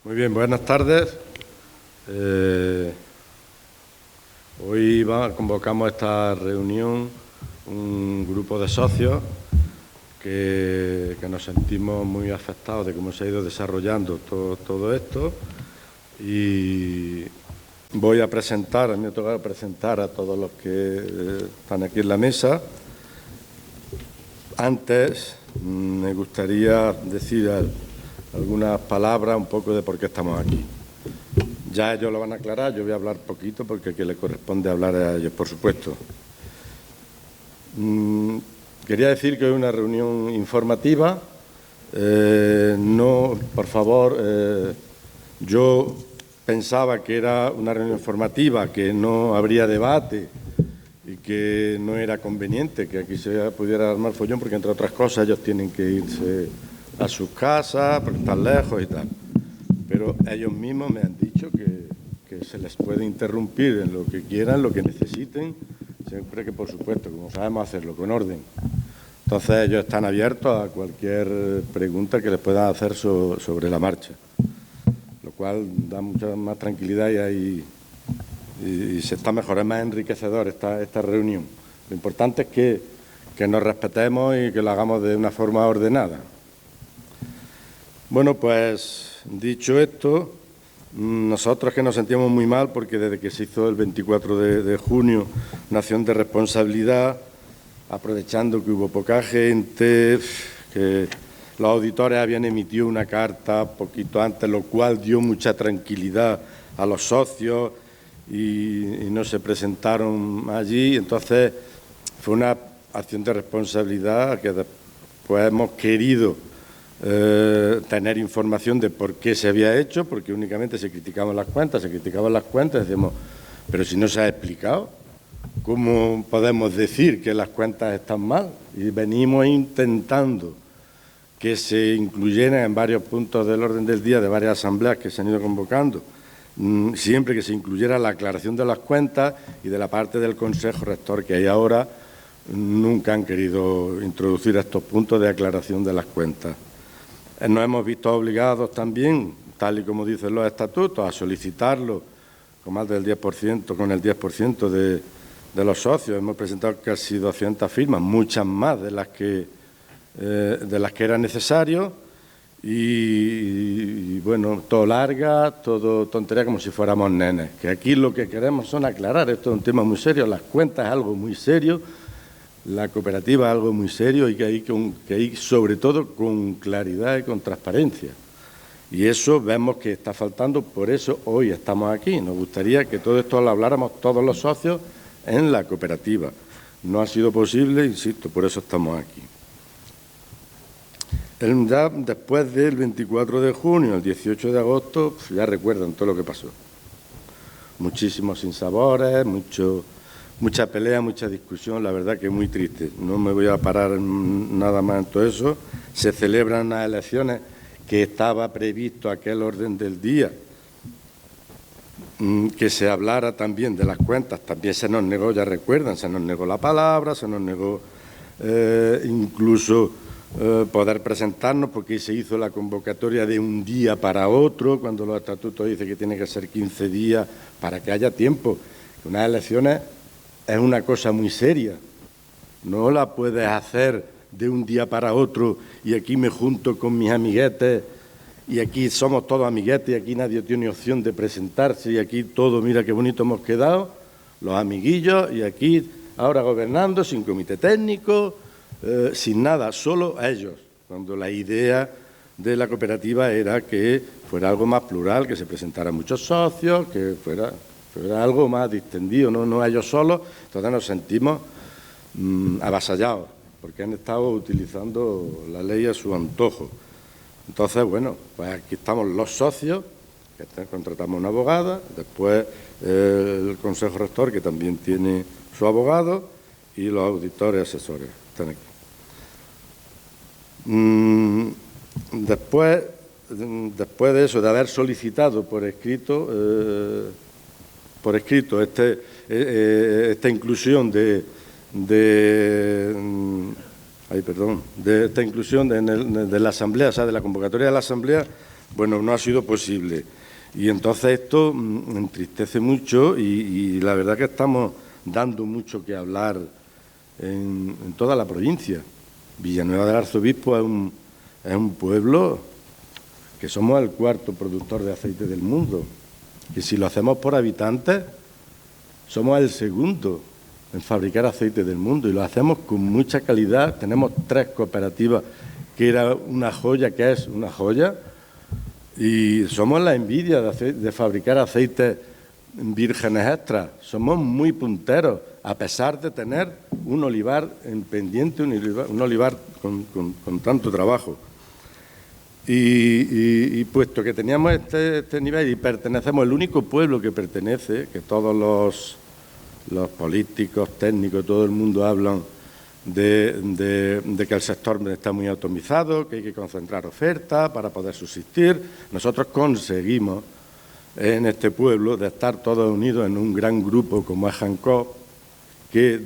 Muy bien, buenas tardes. Hoy convocamos a esta reunión un grupo de socios que nos sentimos muy afectados de cómo se ha ido desarrollando todo esto, y voy a presentar, a mí me toca presentar a todos los que están aquí en la mesa. Antes me gustaría decir algunas palabras un poco de por qué estamos aquí. Ya ellos lo van a aclarar, yo voy a hablar poquito porque a quien le corresponde hablar es a ellos, por supuesto. Quería decir que es una reunión informativa. No, por favor, yo pensaba que era una reunión informativa, que no habría debate y que no era conveniente que aquí se pudiera armar follón, porque entre otras cosas ellos tienen que irse a sus casas, porque están lejos y tal. Pero ellos mismos me han dicho que se les puede interrumpir en lo que quieran, lo que necesiten, siempre que, por supuesto, como sabemos, hacerlo con orden. Entonces ellos están abiertos a cualquier pregunta que les puedan hacer sobre la marcha, lo cual da mucha más tranquilidad y se está mejor, es más enriquecedor esta reunión. Lo importante es que nos respetemos y que lo hagamos de una forma ordenada. Bueno, pues dicho esto, nosotros que nos sentíamos muy mal porque desde que se hizo el 24 de junio una acción de responsabilidad, aprovechando que hubo poca gente, que los auditores habían emitido una carta poquito antes, lo cual dio mucha tranquilidad a los socios y no se presentaron allí. Entonces fue una acción de responsabilidad que después hemos querido tener información de por qué se había hecho, porque únicamente se criticaban las cuentas, decíamos, pero si no se ha explicado, ¿cómo podemos decir que las cuentas están mal? Y venimos intentando que se incluyeran en varios puntos del orden del día de varias asambleas que se han ido convocando, siempre que se incluyera la aclaración de las cuentas, y de la parte del Consejo Rector que hay ahora nunca han querido introducir estos puntos de aclaración de las cuentas. Nos hemos visto obligados también, tal y como dicen los estatutos, a solicitarlo con más del 10%, con el 10% de los socios. Hemos presentado casi 200 firmas, muchas más de las que era necesario, y bueno, todo larga, todo tontería, como si fuéramos nenes. Que aquí lo que queremos son aclarar, esto es un tema muy serio, las cuentas es algo muy serio, la cooperativa es algo muy serio, y que hay sobre todo con claridad y con transparencia. Y eso vemos que está faltando, por eso hoy estamos aquí. Nos gustaría que todo esto lo habláramos todos los socios en la cooperativa. No ha sido posible, insisto, por eso estamos aquí. Ya después del 24 de junio, el 18 de agosto, ya recuerdan todo lo que pasó. Muchísimos sinsabores, mucha pelea, mucha discusión, la verdad que muy triste. No me voy a parar nada más en todo eso. Se celebran unas elecciones que estaba previsto aquel orden del día, que se hablara también de las cuentas. También se nos negó, ya recuerdan, se nos negó la palabra, se nos negó incluso poder presentarnos, porque se hizo la convocatoria de un día para otro, cuando los estatutos dicen que tiene que ser 15 días para que haya tiempo. Unas elecciones es una cosa muy seria, no la puedes hacer de un día para otro y aquí me junto con mis amiguetes y aquí somos todos amiguetes y aquí nadie tiene opción de presentarse y aquí todo, mira qué bonito hemos quedado, los amiguillos, y aquí ahora gobernando sin comité técnico, sin nada, solo a ellos, cuando la idea de la cooperativa era que fuera algo más plural, que se presentaran muchos socios, que fuera algo más distendido, no a ellos solos. Entonces nos sentimos avasallados, porque han estado utilizando la ley a su antojo. Entonces, bueno, pues aquí estamos los socios, que contratamos una abogada, después el Consejo Rector, que también tiene su abogado, y los auditores asesores están aquí. Después de eso, de haber solicitado por escrito esta inclusión de la asamblea, o sea, de la convocatoria de la asamblea, Bueno, no ha sido posible. Y entonces esto entristece mucho y la verdad que estamos dando mucho que hablar en toda la provincia. Villanueva del Arzobispo es un pueblo que somos el cuarto productor de aceite del mundo, que si lo hacemos por habitantes, somos el segundo en fabricar aceite del mundo y lo hacemos con mucha calidad. Tenemos 3 cooperativas, que era una joya, que es una joya, y somos la envidia de fabricar aceites vírgenes extras. Somos muy punteros, a pesar de tener un olivar en pendiente, un olivar con tanto trabajo. Y puesto que teníamos este nivel y pertenecemos, el único pueblo que pertenece, que todos los políticos, técnicos, todo el mundo hablan de que el sector está muy atomizado, que hay que concentrar oferta para poder subsistir. Nosotros conseguimos en este pueblo de estar todos unidos en un gran grupo como es Hancock, que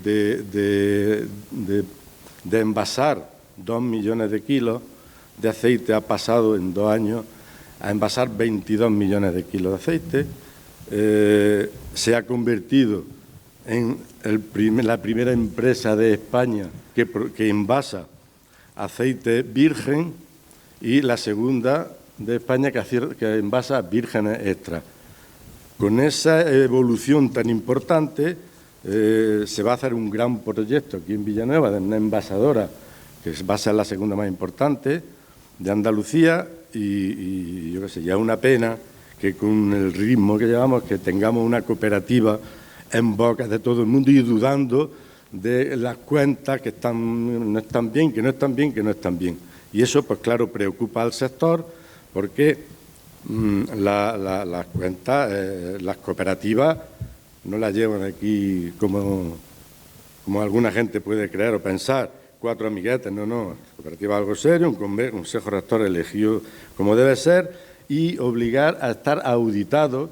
de envasar 2 millones de kilos de aceite ha pasado en 2 años a envasar 22 millones de kilos de aceite. Se ha convertido en la primera empresa de España que envasa aceite virgen y la segunda de España que envasa vírgenes extra. Con esa evolución tan importante se va a hacer un gran proyecto aquí en Villanueva de una envasadora que va a ser la segunda más importante de Andalucía y yo qué sé, ya es una pena que con el ritmo que llevamos que tengamos una cooperativa en boca de todo el mundo y dudando de las cuentas que no están bien, que no están bien, que no están bien. Y eso, pues claro, preocupa al sector porque las cuentas, las cooperativas no las llevan aquí como alguna gente puede creer o pensar, 4 amiguetes, no, la cooperativa es algo serio, un consejo rector elegido como debe ser y obligar a estar auditado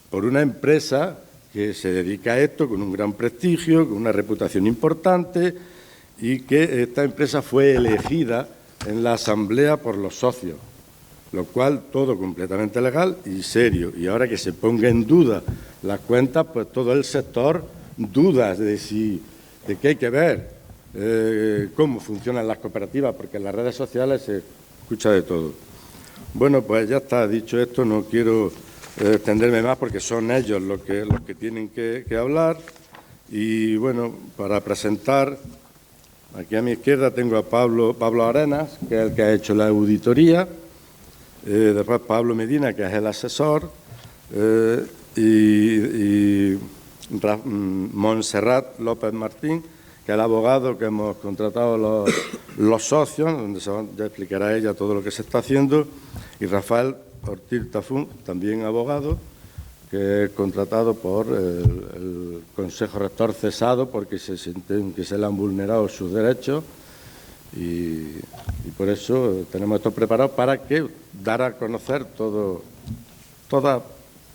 por una empresa que se dedica a esto con un gran prestigio, con una reputación importante y que esta empresa fue elegida en la asamblea por los socios, lo cual todo completamente legal y serio. Y ahora que se ponga en duda las cuentas, pues todo el sector duda de qué hay que ver, cómo funcionan las cooperativas, porque en las redes sociales se escucha de todo. Bueno, pues ya está, dicho esto, no quiero extenderme más porque son ellos los que tienen que hablar. Y bueno, para presentar, aquí a mi izquierda tengo a Pablo Arenas, que es el que ha hecho la auditoría, después Pablo Medina, que es el asesor, y Montserrat López Martín, que es el abogado que hemos contratado los socios, donde ya explicará ella todo lo que se está haciendo, y Rafael Ortiz Tafún, también abogado, que es contratado por el Consejo Rector cesado porque se sienten que se le han vulnerado sus derechos y por eso tenemos esto preparado para que dar a conocer toda,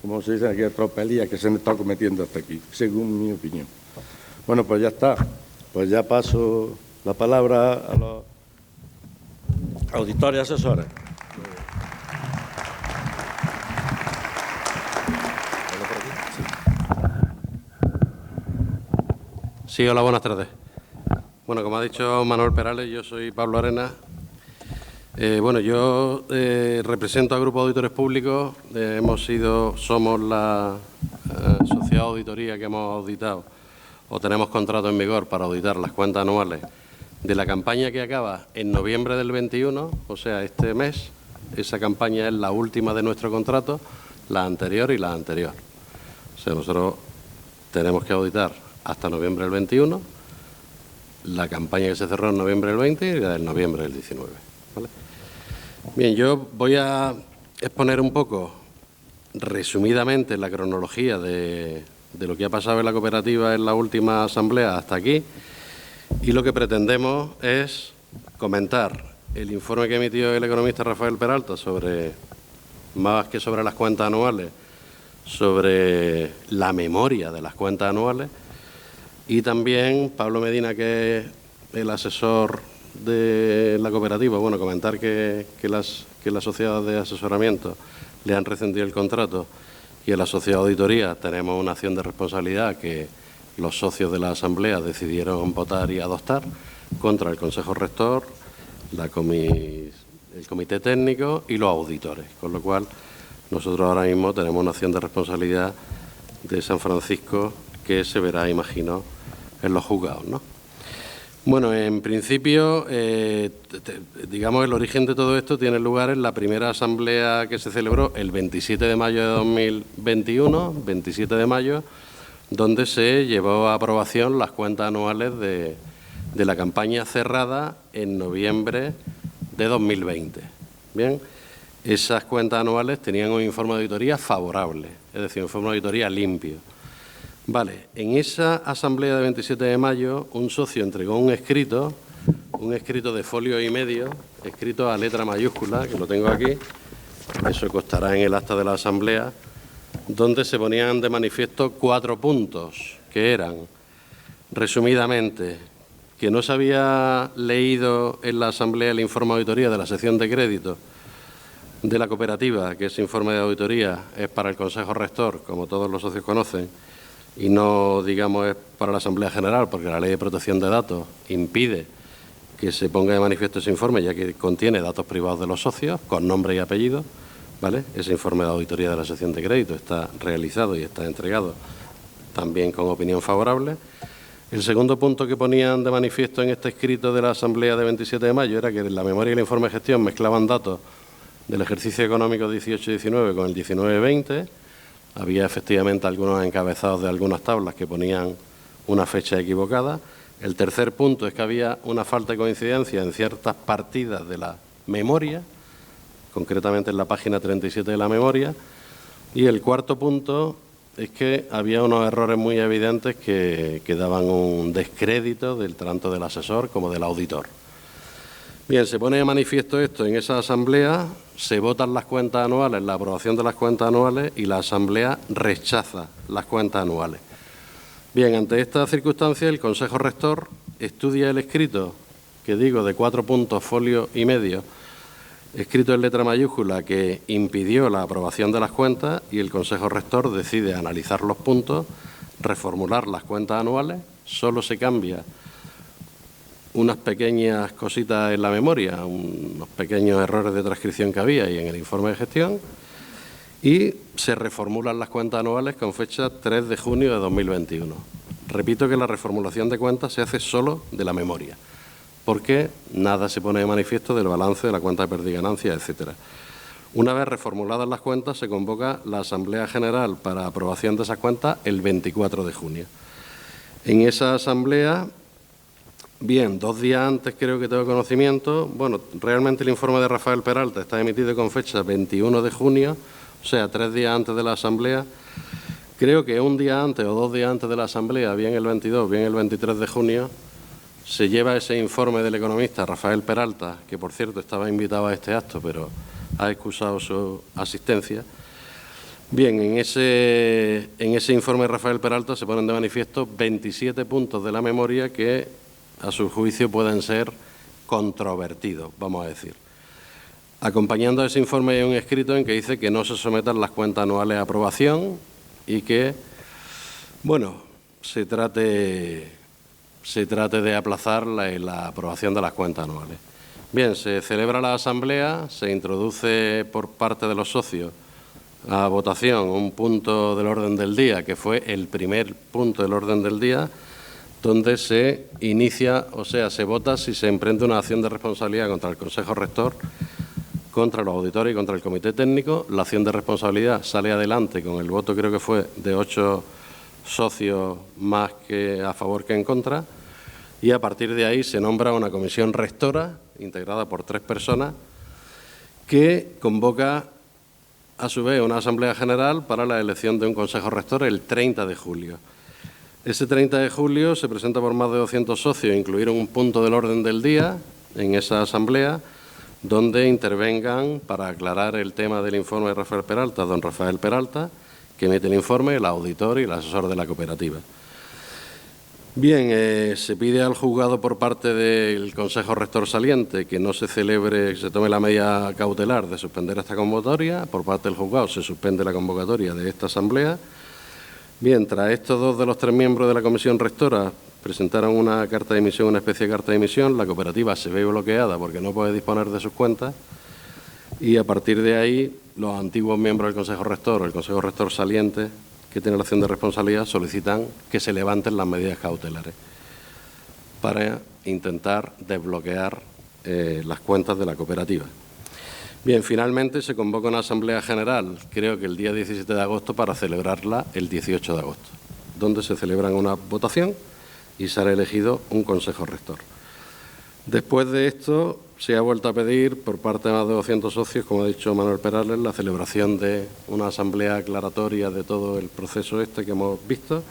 como se dice aquí, tropelía que se han estado cometiendo hasta aquí, según mi opinión. Bueno, pues ya está. Pues ya paso la palabra a los auditores y asesores. Sí, hola, buenas tardes. Bueno, como ha dicho Manuel Perales, yo soy Pablo Arenas. Yo represento al Grupo de Auditores Públicos. Somos la sociedad de auditoría que hemos auditado o tenemos contrato en vigor para auditar las cuentas anuales de la campaña que acaba en noviembre del 21, o sea, este mes. Esa campaña es la última de nuestro contrato, la anterior y la anterior. O sea, nosotros tenemos que auditar hasta noviembre del 21, la campaña que se cerró en noviembre del 20 y la del noviembre del 19. ¿Vale? Bien, yo voy a exponer un poco, resumidamente, la cronología de lo que ha pasado en la cooperativa en la última asamblea hasta aquí, y lo que pretendemos es comentar el informe que emitió el economista Rafael Peralta más que sobre las cuentas anuales, sobre la memoria de las cuentas anuales, y también Pablo Medina, que es el asesor de la cooperativa, bueno, comentar que las sociedades de asesoramiento le han rescindido el contrato y en la sociedad de auditoría tenemos una acción de responsabilidad que los socios de la Asamblea decidieron votar y adoptar contra el Consejo Rector, el Comité Técnico y los auditores, con lo cual nosotros ahora mismo tenemos una acción de responsabilidad de San Francisco que se verá, imagino, en los juzgados, ¿no? Bueno, en principio, digamos, el origen de todo esto tiene lugar en la primera asamblea que se celebró el 27 de mayo de 2021, 27 de mayo, donde se llevó a aprobación las cuentas anuales de la campaña cerrada en noviembre de 2020. Bien, esas cuentas anuales tenían un informe de auditoría favorable, es decir, un informe de auditoría limpio. Vale, en esa asamblea de 27 de mayo, un socio entregó un escrito de folio y medio, escrito a letra mayúscula, que lo tengo aquí, eso constará en el acta de la asamblea, donde se ponían de manifiesto 4 puntos, que eran, resumidamente, que no se había leído en la asamblea el informe de auditoría de la sección de crédito de la cooperativa, que ese informe de auditoría es para el Consejo Rector, como todos los socios conocen, y no, digamos, es para la Asamblea General, porque la Ley de Protección de Datos impide que se ponga de manifiesto ese informe, ya que contiene datos privados de los socios, con nombre y apellido, ¿vale? Ese informe de auditoría de la sección de crédito está realizado y está entregado también con opinión favorable. El segundo punto que ponían de manifiesto en este escrito de la Asamblea de 27 de mayo era que en la memoria y el informe de gestión mezclaban datos del ejercicio económico 18-19 con el 19-20. Había efectivamente algunos encabezados de algunas tablas que ponían una fecha equivocada. El tercer punto es que había una falta de coincidencia en ciertas partidas de la memoria, concretamente en la página 37 de la memoria. Y el cuarto punto es que había unos errores muy evidentes que daban un descrédito tanto del asesor como del auditor. Bien, se pone de manifiesto esto en esa asamblea, se votan las cuentas anuales, la aprobación de las cuentas anuales y la asamblea rechaza las cuentas anuales. Bien, ante esta circunstancia el Consejo Rector estudia el escrito, que digo, de 4 puntos, folio y medio, escrito en letra mayúscula, que impidió la aprobación de las cuentas y el Consejo Rector decide analizar los puntos, reformular las cuentas anuales, solo se cambia unas pequeñas cositas en la memoria, unos pequeños errores de transcripción que había y en el informe de gestión, y se reformulan las cuentas anuales con fecha 3 de junio de 2021. Repito que la reformulación de cuentas se hace solo de la memoria, porque nada se pone de manifiesto del balance de la cuenta de pérdida y ganancias, etcétera. Una vez reformuladas las cuentas, se convoca la Asamblea General para aprobación de esas cuentas el 24 de junio. En esa asamblea, bien, 2 días antes creo que tengo conocimiento, bueno, realmente el informe de Rafael Peralta está emitido con fecha 21 de junio, o sea, 3 días antes de la asamblea. Creo que un día antes o 2 días antes de la asamblea, bien el 22, bien el 23 de junio, se lleva ese informe del economista Rafael Peralta, que por cierto estaba invitado a este acto, pero ha excusado su asistencia. Bien, en ese informe de Rafael Peralta se ponen de manifiesto 27 puntos de la memoria que, a su juicio, pueden ser controvertidos, vamos a decir. Acompañando a ese informe hay un escrito en que dice que no se sometan las cuentas anuales a aprobación y que, bueno, se trate de aplazar la aprobación de las cuentas anuales. Bien, se celebra la asamblea, se introduce por parte de los socios a votación un punto del orden del día, que fue el primer punto del orden del día, donde se inicia, o sea, se vota si se emprende una acción de responsabilidad contra el Consejo Rector, contra los auditores y contra el Comité Técnico. La acción de responsabilidad sale adelante con el voto, creo que fue de 8 socios más que a favor que en contra, y a partir de ahí se nombra una comisión rectora integrada por 3 personas que convoca a su vez una asamblea general para la elección de un consejo rector el 30 de julio. Ese 30 de julio se presenta por más de 200 socios, incluyeron un punto del orden del día en esa asamblea donde intervengan para aclarar el tema del informe de Rafael Peralta, don Rafael Peralta, que emite el informe, el auditor y el asesor de la cooperativa. Bien, se pide al juzgado por parte del Consejo Rector saliente que no se celebre, se tome la medida cautelar de suspender esta convocatoria. Por parte del juzgado se suspende la convocatoria de esta asamblea. Bien, tras estos dos de los tres miembros de la comisión rectora presentaron una carta de emisión, una especie de carta de emisión, la cooperativa se ve bloqueada porque no puede disponer de sus cuentas y a partir de ahí los antiguos miembros del Consejo Rector o el Consejo Rector saliente que tiene la acción de responsabilidad solicitan que se levanten las medidas cautelares para intentar desbloquear las cuentas de la cooperativa. Bien, finalmente se convoca una asamblea general, creo que el día 17 de agosto, para celebrarla el 18 de agosto, donde se celebran una votación y será elegido un consejo rector. Después de esto, se ha vuelto a pedir por parte de más de 200 socios, como ha dicho Manuel Perales, la celebración de una asamblea aclaratoria de todo el proceso este que hemos visto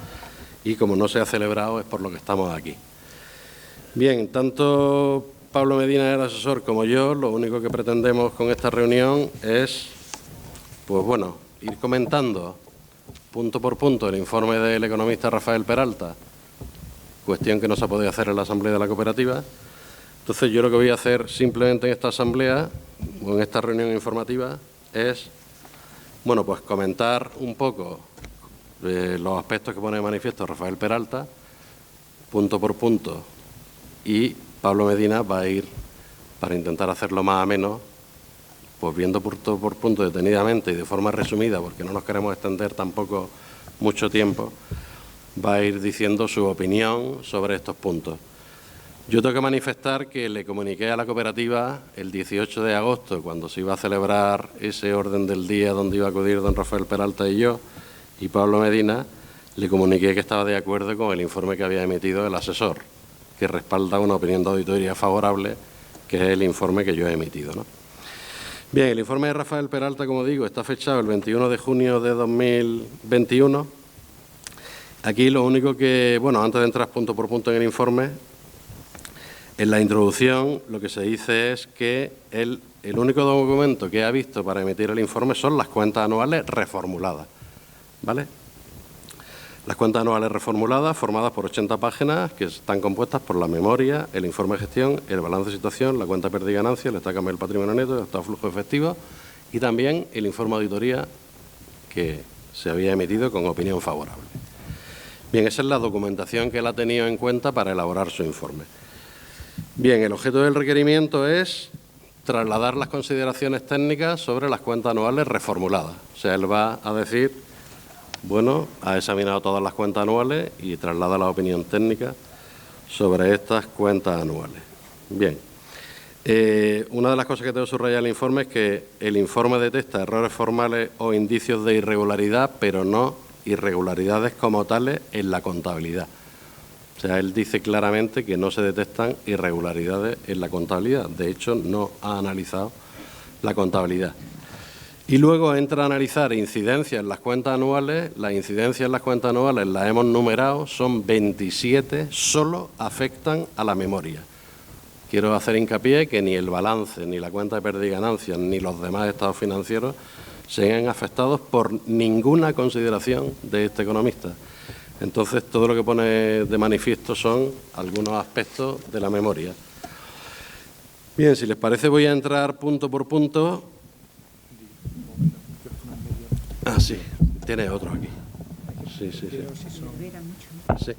y como no se ha celebrado es por lo que estamos aquí. Bien, tanto Pablo Medina, el asesor, como yo, lo único que pretendemos con esta reunión es, pues bueno, ir comentando punto por punto el informe del economista Rafael Peralta, cuestión que no se ha podido hacer en la asamblea de la cooperativa. Entonces, yo lo que voy a hacer simplemente en esta asamblea o en esta reunión informativa es, bueno, pues comentar un poco los aspectos que pone de manifiesto Rafael Peralta, punto por punto, y Pablo Medina va a ir, para intentar hacerlo más ameno, pues viendo punto por punto detenidamente y de forma resumida, porque no nos queremos extender tampoco mucho tiempo, va a ir diciendo su opinión sobre estos puntos. Yo tengo que manifestar que le comuniqué a la cooperativa el 18 de agosto, cuando se iba a celebrar ese orden del día donde iba a acudir don Rafael Peralta y yo, y Pablo Medina, le comuniqué que estaba de acuerdo con el informe que había emitido el asesor, que respalda una opinión de auditoría favorable, que es el informe que yo he emitido, ¿no? Bien, el informe de Rafael Peralta, como digo, está fechado el 21 de junio de 2021. Aquí lo único que, bueno, antes de entrar punto por punto en el informe, en la introducción lo que se dice es que el único documento que ha visto para emitir el informe son las cuentas anuales reformuladas, ¿vale? Las cuentas anuales reformuladas, formadas por 80 páginas, que están compuestas por la memoria, el informe de gestión, el balance de situación, la cuenta de pérdida y ganancia, el estado de cambio del patrimonio neto, el estado de flujo efectivo y también el informe de auditoría que se había emitido con opinión favorable. Bien, esa es la documentación que él ha tenido en cuenta para elaborar su informe. Bien, el objeto del requerimiento es trasladar las consideraciones técnicas sobre las cuentas anuales reformuladas. O sea, él va a decir, bueno, ha examinado todas las cuentas anuales y traslada la opinión técnica sobre estas cuentas anuales. Bien, una de las cosas que tengo que subrayar en el informe es que el informe detecta errores formales o indicios de irregularidad, pero no irregularidades como tales en la contabilidad. O sea, él dice claramente que no se detectan irregularidades en la contabilidad. De hecho, no ha analizado la contabilidad. Y luego entra a analizar incidencias en las cuentas anuales. Las incidencias en las cuentas anuales las hemos numerado, son 27, solo afectan a la memoria. Quiero hacer hincapié que ni el balance, ni la cuenta de pérdida y ganancias, ni los demás estados financieros se ven afectados por ninguna consideración de este economista. Entonces, todo lo que pone de manifiesto son algunos aspectos de la memoria. Bien, si les parece voy a entrar punto por punto. Ah, sí, tiene otro aquí. Sí. Sí.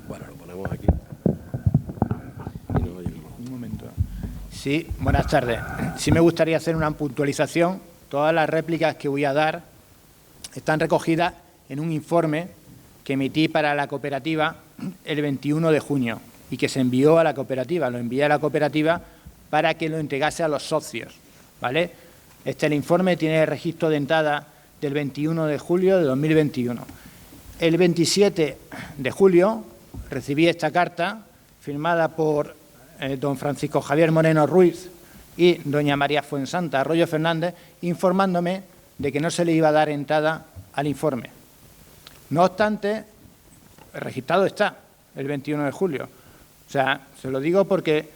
Bueno, lo ponemos aquí. Un momento. Sí, buenas tardes. Sí me gustaría hacer una puntualización. Todas las réplicas que voy a dar están recogidas en un informe que emití para la cooperativa el 21 de junio y que se envió a la cooperativa. Lo envié a la cooperativa para que lo entregase a los socios, ¿vale? El informe tiene registro de entrada del 21 de julio de 2021. El 27 de julio recibí esta carta firmada por don Francisco Javier Moreno Ruiz y doña María Fuensanta Arroyo Fernández, informándome de que no se le iba a dar entrada al informe. No obstante, registrado está el 21 de julio. O sea, se lo digo porque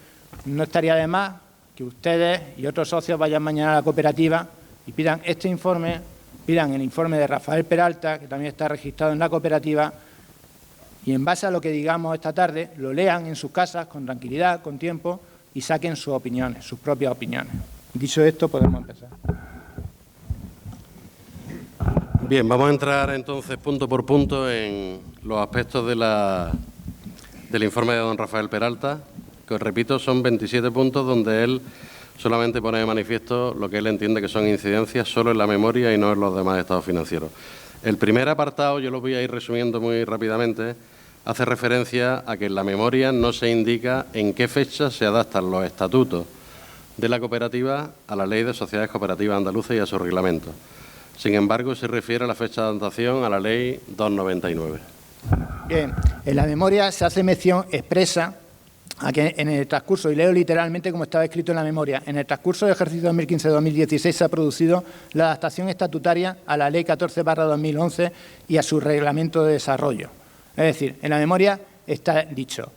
no estaría de más que ustedes y otros socios vayan mañana a la cooperativa y pidan este informe, pidan el informe de Rafael Peralta, que también está registrado en la cooperativa, y en base a lo que digamos esta tarde, lo lean en sus casas con tranquilidad, con tiempo y saquen sus opiniones, sus propias opiniones. Dicho esto, podemos empezar. Bien, vamos a entrar entonces punto por punto en los aspectos del informe de don Rafael Peralta, que os repito son 27 puntos donde él solamente pone de manifiesto lo que él entiende que son incidencias solo en la memoria y no en los demás estados financieros. El primer apartado, yo lo voy a ir resumiendo muy rápidamente, hace referencia a que en la memoria no se indica en qué fecha se adaptan los estatutos de la cooperativa a la Ley de Sociedades Cooperativas Andaluzas y a su reglamento. Sin embargo, se refiere a la fecha de adaptación a la Ley 299. Bien, en la memoria se hace mención expresa a que en el transcurso, y leo literalmente como estaba escrito en la memoria, en el transcurso del ejercicio 2015-2016 se ha producido la adaptación estatutaria a la Ley 14/2011 y a su reglamento de desarrollo. Es decir, en la memoria está dicho,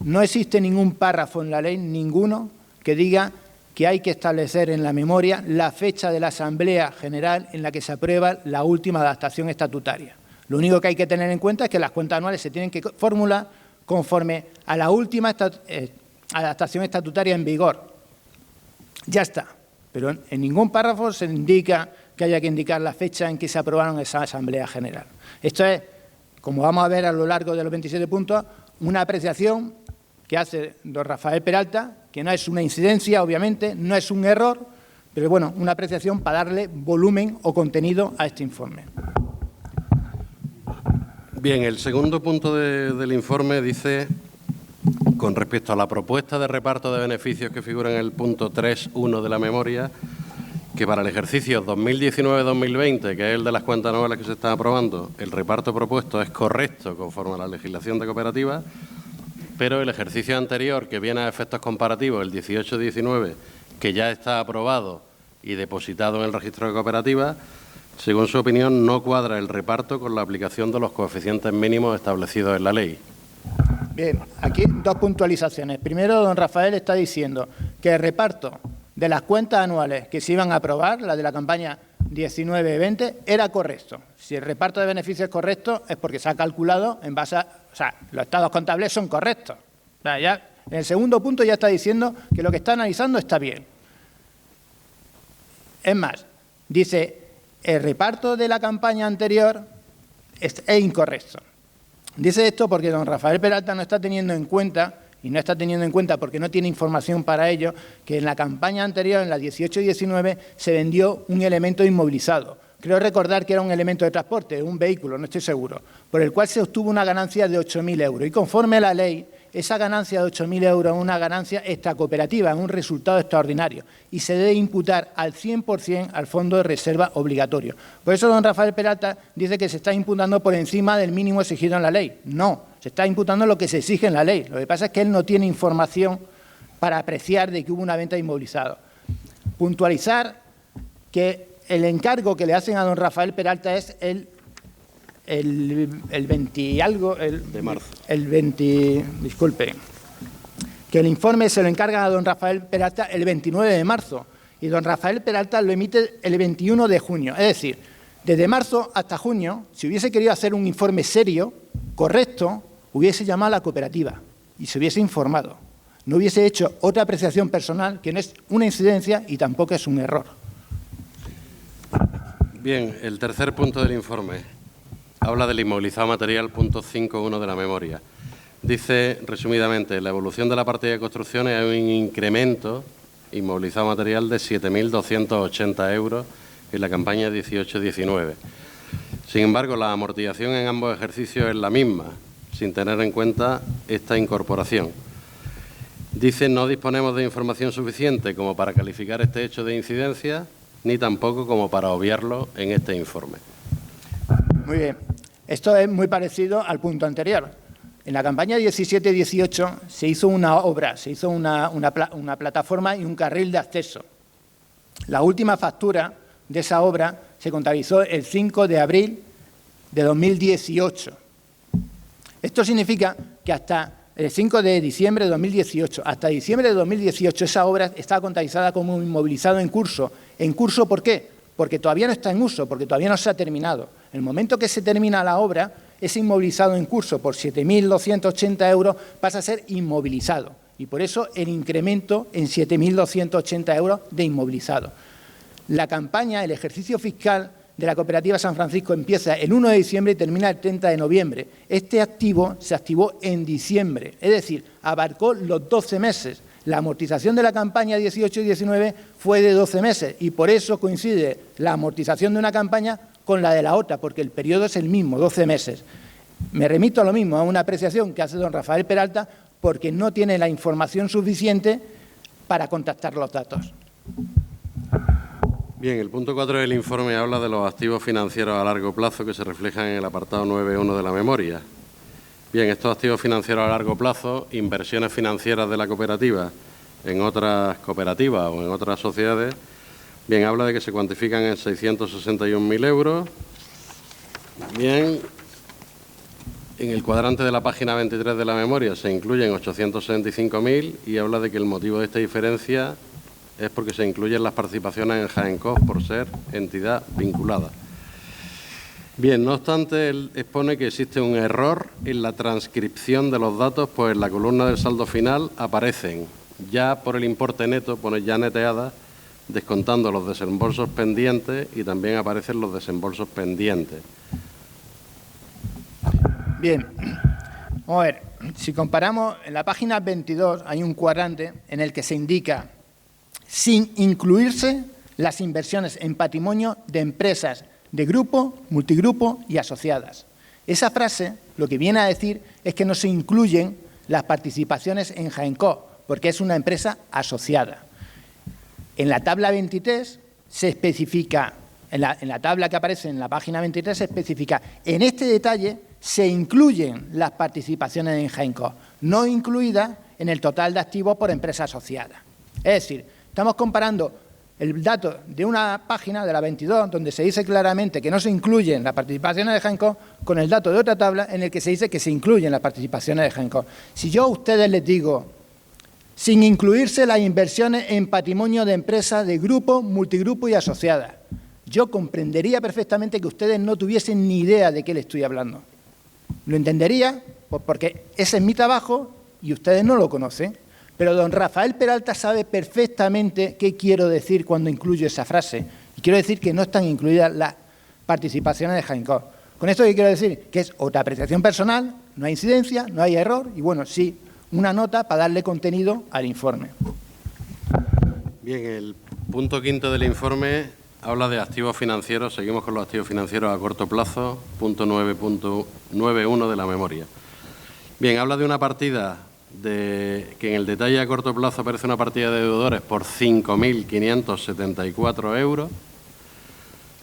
no existe ningún párrafo en la ley, ninguno, que diga que hay que establecer en la memoria la fecha de la Asamblea General en la que se aprueba la última adaptación estatutaria. Lo único que hay que tener en cuenta es que las cuentas anuales se tienen que formular conforme a la última adaptación estatutaria en vigor. Ya está. Pero en ningún párrafo se indica que haya que indicar la fecha en que se aprobaron esa Asamblea General. Esto es, como vamos a ver a lo largo de los 27 puntos, una apreciación que hace don Rafael Peralta, que no es una incidencia, obviamente, no es un error, pero bueno, una apreciación para darle volumen o contenido a este informe. Bien, el segundo punto del informe dice, con respecto a la propuesta de reparto de beneficios que figura en el punto 3.1 de la memoria, que para el ejercicio 2019-2020, que es el de las cuentas anuales que se están aprobando, el reparto propuesto es correcto conforme a la legislación de cooperativas, pero el ejercicio anterior, que viene a efectos comparativos, el 18-19, que ya está aprobado y depositado en el registro de cooperativas, según su opinión, no cuadra el reparto con la aplicación de los coeficientes mínimos establecidos en la ley. Bien, aquí dos puntualizaciones. Primero, don Rafael está diciendo que el reparto de las cuentas anuales que se iban a aprobar, la de la campaña 19-20, era correcto. Si el reparto de beneficios es correcto, es porque se ha calculado en base a... O sea, los estados contables son correctos. O sea, ya, en el segundo punto ya está diciendo que lo que está analizando está bien. Es más, dice, el reparto de la campaña anterior es incorrecto. Dice esto porque don Rafael Peralta no está teniendo en cuenta, y no está teniendo en cuenta porque no tiene información para ello, que en la campaña anterior, en la 18-19, se vendió un elemento inmovilizado. Creo recordar que era un elemento de transporte, un vehículo, no estoy seguro, por el cual se obtuvo una ganancia de 8.000 euros. Y conforme a la ley, esa ganancia de 8.000 euros es una ganancia extracooperativa, es un resultado extraordinario y se debe imputar al 100% al fondo de reserva obligatorio. Por eso don Rafael Peralta dice que se está imputando por encima del mínimo exigido en la ley. No, se está imputando lo que se exige en la ley. Lo que pasa es que él no tiene información para apreciar de que hubo una venta inmovilizada. Puntualizar que el encargo que le hacen a don Rafael Peralta es el 20 y algo, de marzo. El 20, disculpe, que el informe se lo encarga a don Rafael Peralta el 29 de marzo y don Rafael Peralta lo emite el 21 de junio. Es decir, desde marzo hasta junio, si hubiese querido hacer un informe serio, correcto, hubiese llamado a la cooperativa y se hubiese informado. No hubiese hecho otra apreciación personal que no es una incidencia y tampoco es un error. Bien, el tercer punto del informe habla del inmovilizado material, punto 5.1 de la memoria. Dice, resumidamente, la evolución de la partida de construcciones hay un incremento inmovilizado material de 7.280 euros en la campaña 18-19. Sin embargo, la amortización en ambos ejercicios es la misma, sin tener en cuenta esta incorporación. Dice, no disponemos de información suficiente como para calificar este hecho de incidencia, ni tampoco como para obviarlo en este informe. Muy bien. Esto es muy parecido al punto anterior. En la campaña 17-18 se hizo una obra, se hizo una plataforma y un carril de acceso. La última factura de esa obra se contabilizó el 5 de abril de 2018. Esto significa que hasta el 5 de diciembre de 2018, hasta diciembre de 2018, esa obra está contabilizada como un inmovilizado en curso. ¿En curso por qué? Porque todavía no está en uso, porque todavía no se ha terminado. En el momento que se termina la obra, ese inmovilizado en curso por 7.280 euros pasa a ser inmovilizado. Y por eso el incremento en 7.280 euros de inmovilizado. La campaña, el ejercicio fiscal de la Cooperativa San Francisco empieza el 1 de diciembre y termina el 30 de noviembre. Este activo se activó en diciembre, es decir, abarcó los 12 meses. La amortización de la campaña 18 y 19 fue de 12 meses y por eso coincide la amortización de una campaña con la de la otra, porque el periodo es el mismo, 12 meses. Me remito a lo mismo, a una apreciación que hace don Rafael Peralta, porque no tiene la información suficiente para contactar los datos. Bien, el punto 4 del informe habla de los activos financieros a largo plazo que se reflejan en el apartado 9.1 de la memoria. Bien, estos activos financieros a largo plazo, inversiones financieras de la cooperativa en otras cooperativas o en otras sociedades, bien, habla de que se cuantifican en 661.000 euros. Bien, en el cuadrante de la página 23 de la memoria se incluyen 865.000 y habla de que el motivo de esta diferencia es porque se incluyen las participaciones en Jaencof por ser entidad vinculada. Bien, no obstante, él expone que existe un error en la transcripción de los datos, pues en la columna del saldo final aparecen ya por el importe neto, pone ya neteada, descontando los desembolsos pendientes y también aparecen los desembolsos pendientes. Bien, vamos a ver, si comparamos, en la página 22 hay un cuadrante en el que se indica sin incluirse las inversiones en patrimonio de empresas de grupo, multigrupo y asociadas. Esa frase lo que viene a decir es que no se incluyen las participaciones en Jaencof, porque es una empresa asociada. En la tabla 23 se especifica, en la tabla que aparece en la página 23 se especifica, en este detalle se incluyen las participaciones en Jaencof, no incluidas en el total de activos por empresa asociada. Es decir, estamos comparando el dato de una página, de la 22, donde se dice claramente que no se incluyen las participaciones de Jaencof, con el dato de otra tabla en el que se dice que se incluyen las participaciones de Jaencof. Si yo a ustedes les digo, sin incluirse las inversiones en patrimonio de empresas de grupo, multigrupo y asociadas, yo comprendería perfectamente que ustedes no tuviesen ni idea de qué les estoy hablando. Lo entendería, pues porque ese es mi trabajo y ustedes no lo conocen. Pero don Rafael Peralta sabe perfectamente qué quiero decir cuando incluyo esa frase. Y quiero decir que no están incluidas las participaciones de Jaencof. Con esto que quiero decir que es otra apreciación personal, no hay incidencia, no hay error y, bueno, sí, una nota para darle contenido al informe. Bien, el punto 5 del informe habla de activos financieros. Seguimos con los activos financieros a corto plazo, punto 9.1 de la memoria. Bien, habla de una partida que en el detalle a corto plazo aparece una partida de deudores por 5.574 euros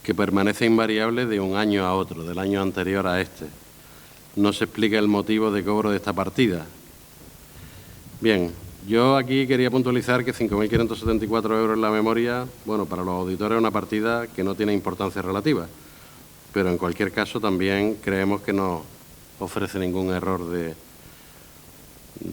que permanece invariable de un año a otro, del año anterior a este. No se explica el motivo de cobro de esta partida. Bien, yo aquí quería puntualizar que 5.574 euros en la memoria, bueno, para los auditores es una partida que no tiene importancia relativa, pero en cualquier caso también creemos que no ofrece ningún error de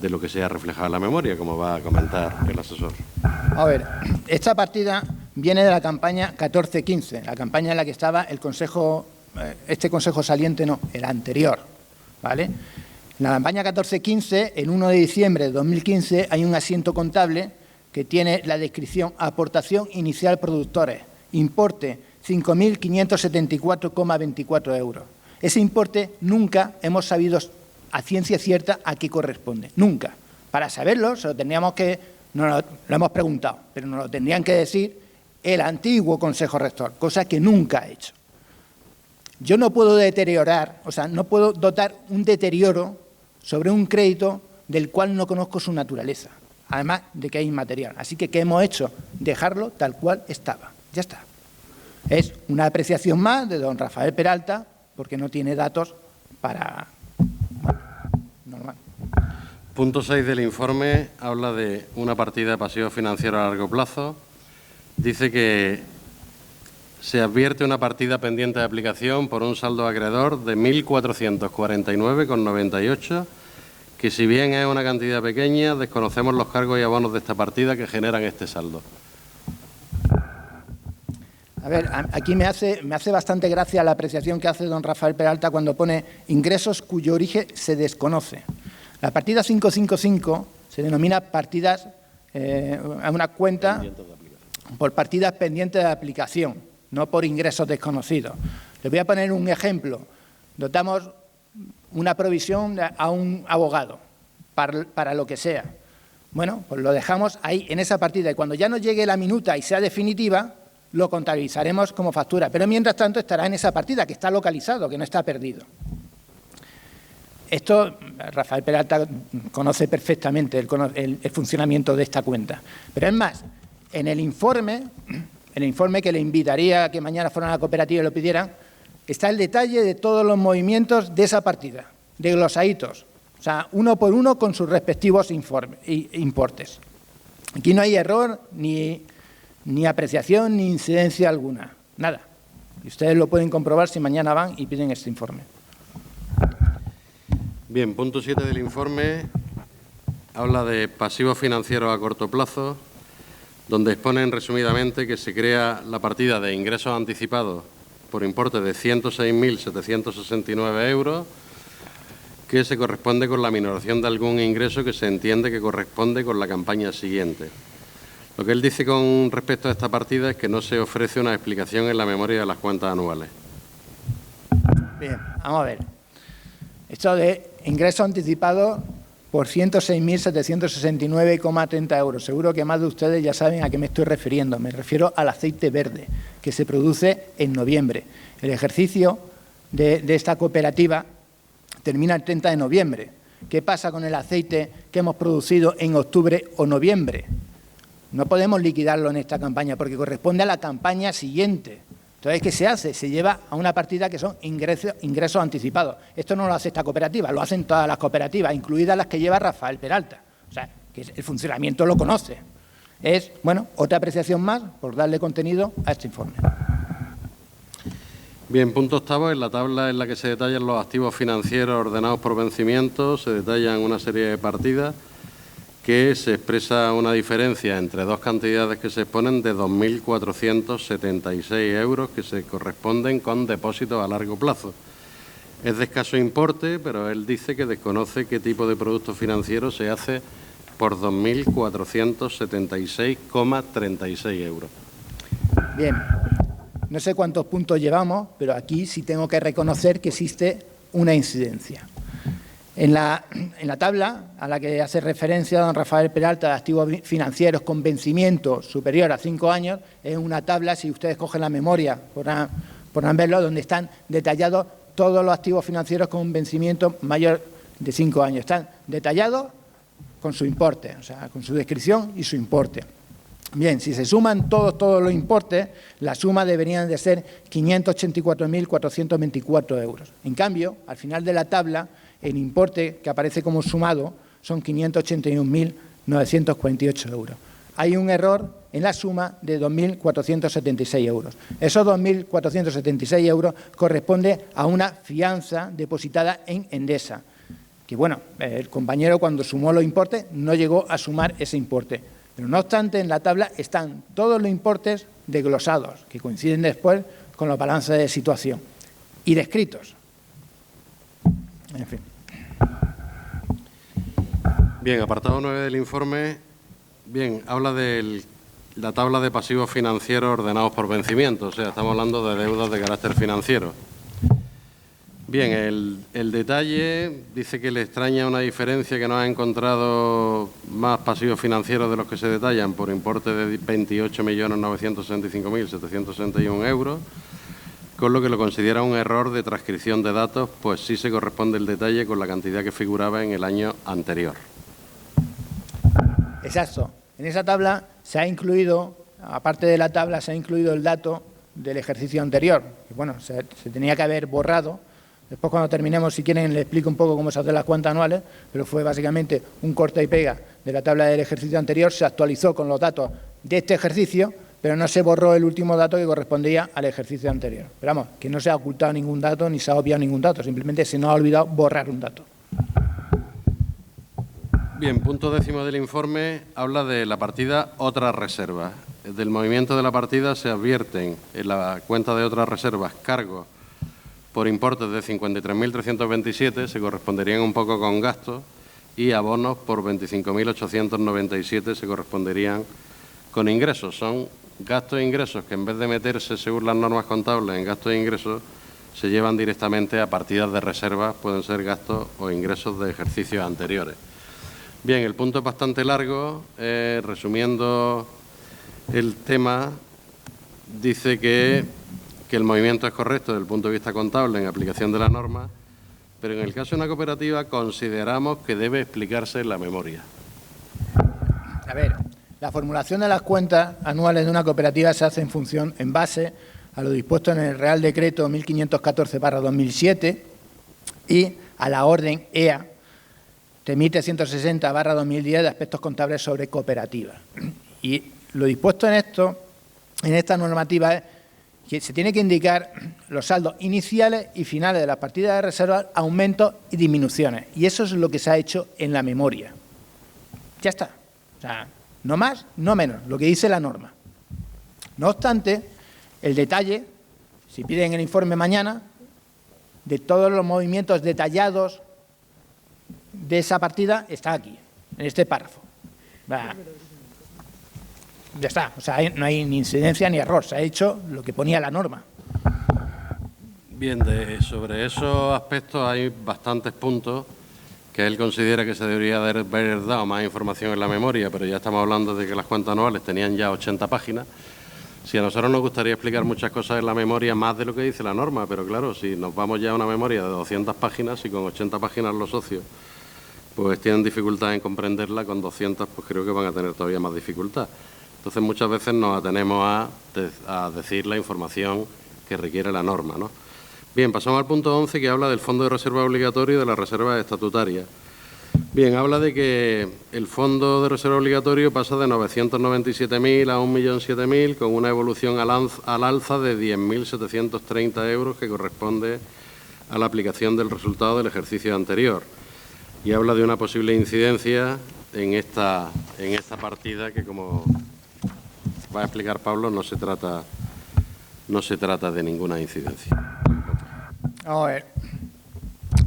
lo que sea reflejado en la memoria, como va a comentar el asesor. A ver, esta partida viene de la campaña 14-15, la campaña en la que estaba el consejo, este consejo saliente no, el anterior, ¿vale? En la campaña 14-15, el 1 de diciembre de 2015, hay un asiento contable que tiene la descripción aportación inicial productores, importe 5.574,24 euros. Ese importe nunca hemos sabido a ciencia cierta a qué corresponde, nunca. Para saberlo, se lo tendríamos que, lo hemos preguntado, pero nos lo tendrían que decir el antiguo Consejo Rector, cosa que nunca ha hecho. Yo no puedo deteriorar, o sea, no puedo dotar un deterioro sobre un crédito del cual no conozco su naturaleza, además de que es inmaterial. Así que, ¿qué hemos hecho? Dejarlo tal cual estaba, ya está. Es una apreciación más de don Rafael Peralta, porque no tiene datos para... normal. Punto 6 del informe habla de una partida de pasivos financieros a largo plazo. Dice que se advierte una partida pendiente de aplicación por un saldo acreedor de 1.449,98, que si bien es una cantidad pequeña, desconocemos los cargos y abonos de esta partida que generan este saldo. A ver, aquí me hace bastante gracia la apreciación que hace don Rafael Peralta cuando pone ingresos cuyo origen se desconoce. La partida 555 se denomina partidas a una cuenta por partidas pendientes de aplicación, no por ingresos desconocidos. Les voy a poner un ejemplo. Dotamos una provisión a un abogado para lo que sea. Bueno, pues lo dejamos ahí en esa partida y cuando ya nos llegue la minuta y sea definitiva, lo contabilizaremos como factura. Pero mientras tanto estará en esa partida, que está localizado, que no está perdido. Esto Rafael Peralta conoce perfectamente el funcionamiento de esta cuenta. Pero es más, en el informe que le invitaría a que mañana fueran a la cooperativa y lo pidieran, está el detalle de todos los movimientos de esa partida, de glosaditos, o sea, uno por uno con sus respectivos importes. Aquí no hay error, ni apreciación, ni incidencia alguna, nada. Y ustedes lo pueden comprobar si mañana van y piden este informe. Bien, punto 7 del informe habla de pasivos financieros a corto plazo, donde exponen resumidamente que se crea la partida de ingresos anticipados por importe de 106.769 euros, que se corresponde con la minoración de algún ingreso que se entiende que corresponde con la campaña siguiente. Lo que él dice con respecto a esta partida es que no se ofrece una explicación en la memoria de las cuentas anuales. Bien, vamos a ver. Esto de ingreso anticipado por 106.769,30 euros. Seguro que más de ustedes ya saben a qué me estoy refiriendo. Me refiero al aceite verde, que se produce en noviembre. El ejercicio de esta cooperativa termina el 30 de noviembre. ¿Qué pasa con el aceite que hemos producido en octubre o noviembre? No podemos liquidarlo en esta campaña porque corresponde a la campaña siguiente. Entonces, ¿qué se hace? Se lleva a una partida que son ingresos anticipados. Esto no lo hace esta cooperativa, lo hacen todas las cooperativas, incluidas las que lleva Rafael Peralta. O sea, que el funcionamiento lo conoce. Es, bueno, otra apreciación más por darle contenido a este informe. Bien, punto octavo, en la tabla en la que se detallan los activos financieros ordenados por vencimiento, se detallan una serie de partidas que se expresa una diferencia entre dos cantidades que se exponen de 2.476 euros que se corresponden con depósitos a largo plazo. Es de escaso importe, pero él dice que desconoce qué tipo de producto financiero se hace por 2.476,36 euros. Bien, no sé cuántos puntos llevamos, pero aquí sí tengo que reconocer que existe una incidencia. En la tabla a la que hace referencia don Rafael Peralta de activos financieros con vencimiento superior a 5 años, es una tabla, si ustedes cogen la memoria, podrán verlo, donde están detallados todos los activos financieros con vencimiento mayor de 5 años. Están detallados con su importe, o sea, con su descripción y su importe. Bien, si se suman todos los importes, la suma deberían de ser 584.424 euros. En cambio, al final de la tabla, el importe que aparece como sumado son 581.948 euros. Hay un error en la suma de 2.476 euros. Esos 2.476 euros corresponde a una fianza depositada en Endesa, que, bueno, el compañero cuando sumó los importes no llegó a sumar ese importe. Pero no obstante, en la tabla están todos los importes desglosados, que coinciden después con los balances de situación y descritos. En fin. Bien, apartado 9 del informe, bien, habla de la tabla de pasivos financieros ordenados por vencimiento, o sea, estamos hablando de deudas de carácter financiero. Bien, el detalle dice que le extraña una diferencia que no ha encontrado más pasivos financieros de los que se detallan por importe de 28.965.761 euros, con lo que lo considera un error de transcripción de datos, pues sí se corresponde el detalle con la cantidad que figuraba en el año anterior. Exacto. En esa tabla se ha incluido, aparte de la tabla, se ha incluido el dato del ejercicio anterior. Y bueno, se tenía que haber borrado. Después, cuando terminemos, si quieren, les explico un poco cómo se hacen las cuentas anuales, pero fue básicamente un corta y pega de la tabla del ejercicio anterior, se actualizó con los datos de este ejercicio, pero no se borró el último dato que correspondía al ejercicio anterior. Pero vamos, que no se ha ocultado ningún dato ni se ha obviado ningún dato, simplemente se nos ha olvidado borrar un dato. Bien, punto 10 del informe habla de la partida otras reservas. del movimiento de la partida se advierten en la cuenta de otras reservas cargos por importes de 53.327, se corresponderían un poco con gastos, y abonos por 25.897 se corresponderían con ingresos. Son gastos e ingresos que, en vez de meterse según las normas contables en gastos e ingresos, se llevan directamente a partidas de reservas, pueden ser gastos o ingresos de ejercicios anteriores. Bien, el punto es bastante largo. Resumiendo el tema, dice que el movimiento es correcto desde el punto de vista contable en aplicación de la norma, pero en el caso de una cooperativa consideramos que debe explicarse en la memoria. A ver, la formulación de las cuentas anuales de una cooperativa se hace en base a lo dispuesto en el Real Decreto 1514/2007 y a la Orden EA 3160/2010 de aspectos contables sobre cooperativas. Y lo dispuesto en esta normativa es que se tiene que indicar los saldos iniciales y finales de las partidas de reserva, aumentos y disminuciones. Y eso es lo que se ha hecho en la memoria. Ya está. O sea, no más, no menos, lo que dice la norma. No obstante, el detalle, si piden el informe mañana, de todos los movimientos detallados de esa partida, está aquí, en este párrafo. Ya está, o sea, no hay ni incidencia ni error, se ha hecho lo que ponía la norma. Bien, sobre esos aspectos hay bastantes puntos que él considera que se debería haber dado más información en la memoria, pero ya estamos hablando de que las cuentas anuales tenían ya 80 páginas. Si a nosotros nos gustaría explicar muchas cosas en la memoria, más de lo que dice la norma, pero claro, si nos vamos ya a una memoria de 200 páginas y con 80 páginas los socios pues tienen dificultad en comprenderla, con 200 pues creo que van a tener todavía más dificultad. Entonces muchas veces nos atenemos a decir la información que requiere la norma, ¿no? Bien, pasamos al punto 11, que habla del fondo de reserva obligatorio y de las reservas estatutarias. Bien, habla de que el fondo de reserva obligatorio pasa de 997.000 a 1.007.000, con una evolución al alza de 10.730 euros, que corresponde a la aplicación del resultado del ejercicio anterior. Y habla de una posible incidencia en esta partida que, como va a explicar Pablo, no se trata de ninguna incidencia. Vamos a ver.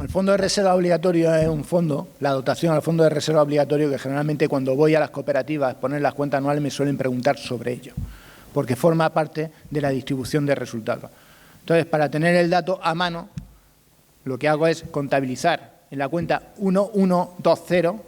El fondo de reserva obligatorio es un fondo, la dotación al fondo de reserva obligatorio, que generalmente cuando voy a las cooperativas a poner las cuentas anuales me suelen preguntar sobre ello, porque forma parte de la distribución de resultados. Entonces, para tener el dato a mano, lo que hago es contabilizar en la cuenta 1120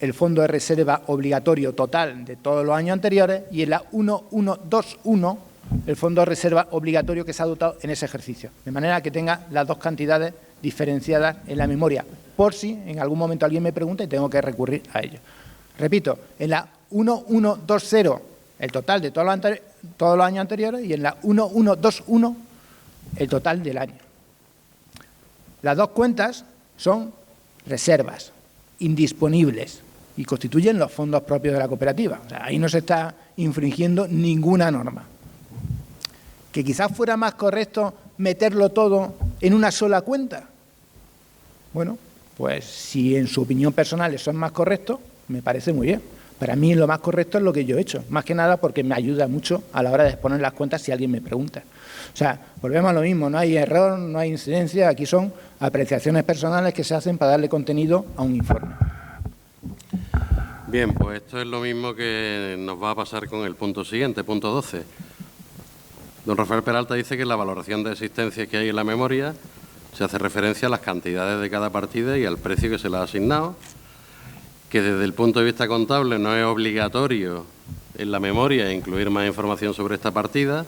el fondo de reserva obligatorio total de todos los años anteriores y en la 1121 el fondo de reserva obligatorio que se ha dotado en ese ejercicio, de manera que tenga las dos cantidades diferenciadas en la memoria, por si en algún momento alguien me pregunta y tengo que recurrir a ello. Repito, en la 1120 el total de todos los años anteriores y en la 1121 el total del año. Las dos cuentas son reservas indisponibles y constituyen los fondos propios de la cooperativa. O sea, ahí no se está infringiendo ninguna norma. ¿Que quizás fuera más correcto meterlo todo en una sola cuenta? Bueno, pues si en su opinión personal eso es más correcto, me parece muy bien. Para mí lo más correcto es lo que yo he hecho, más que nada porque me ayuda mucho a la hora de exponer las cuentas si alguien me pregunta. O sea, volvemos a lo mismo, no hay error, no hay incidencia, aquí son apreciaciones personales que se hacen para darle contenido a un informe. Bien, pues esto es lo mismo que nos va a pasar con el punto siguiente, punto 12. Don Rafael Peralta dice que en la valoración de existencias que hay en la memoria se hace referencia a las cantidades de cada partida y al precio que se le ha asignado, que desde el punto de vista contable no es obligatorio en la memoria incluir más información sobre esta partida,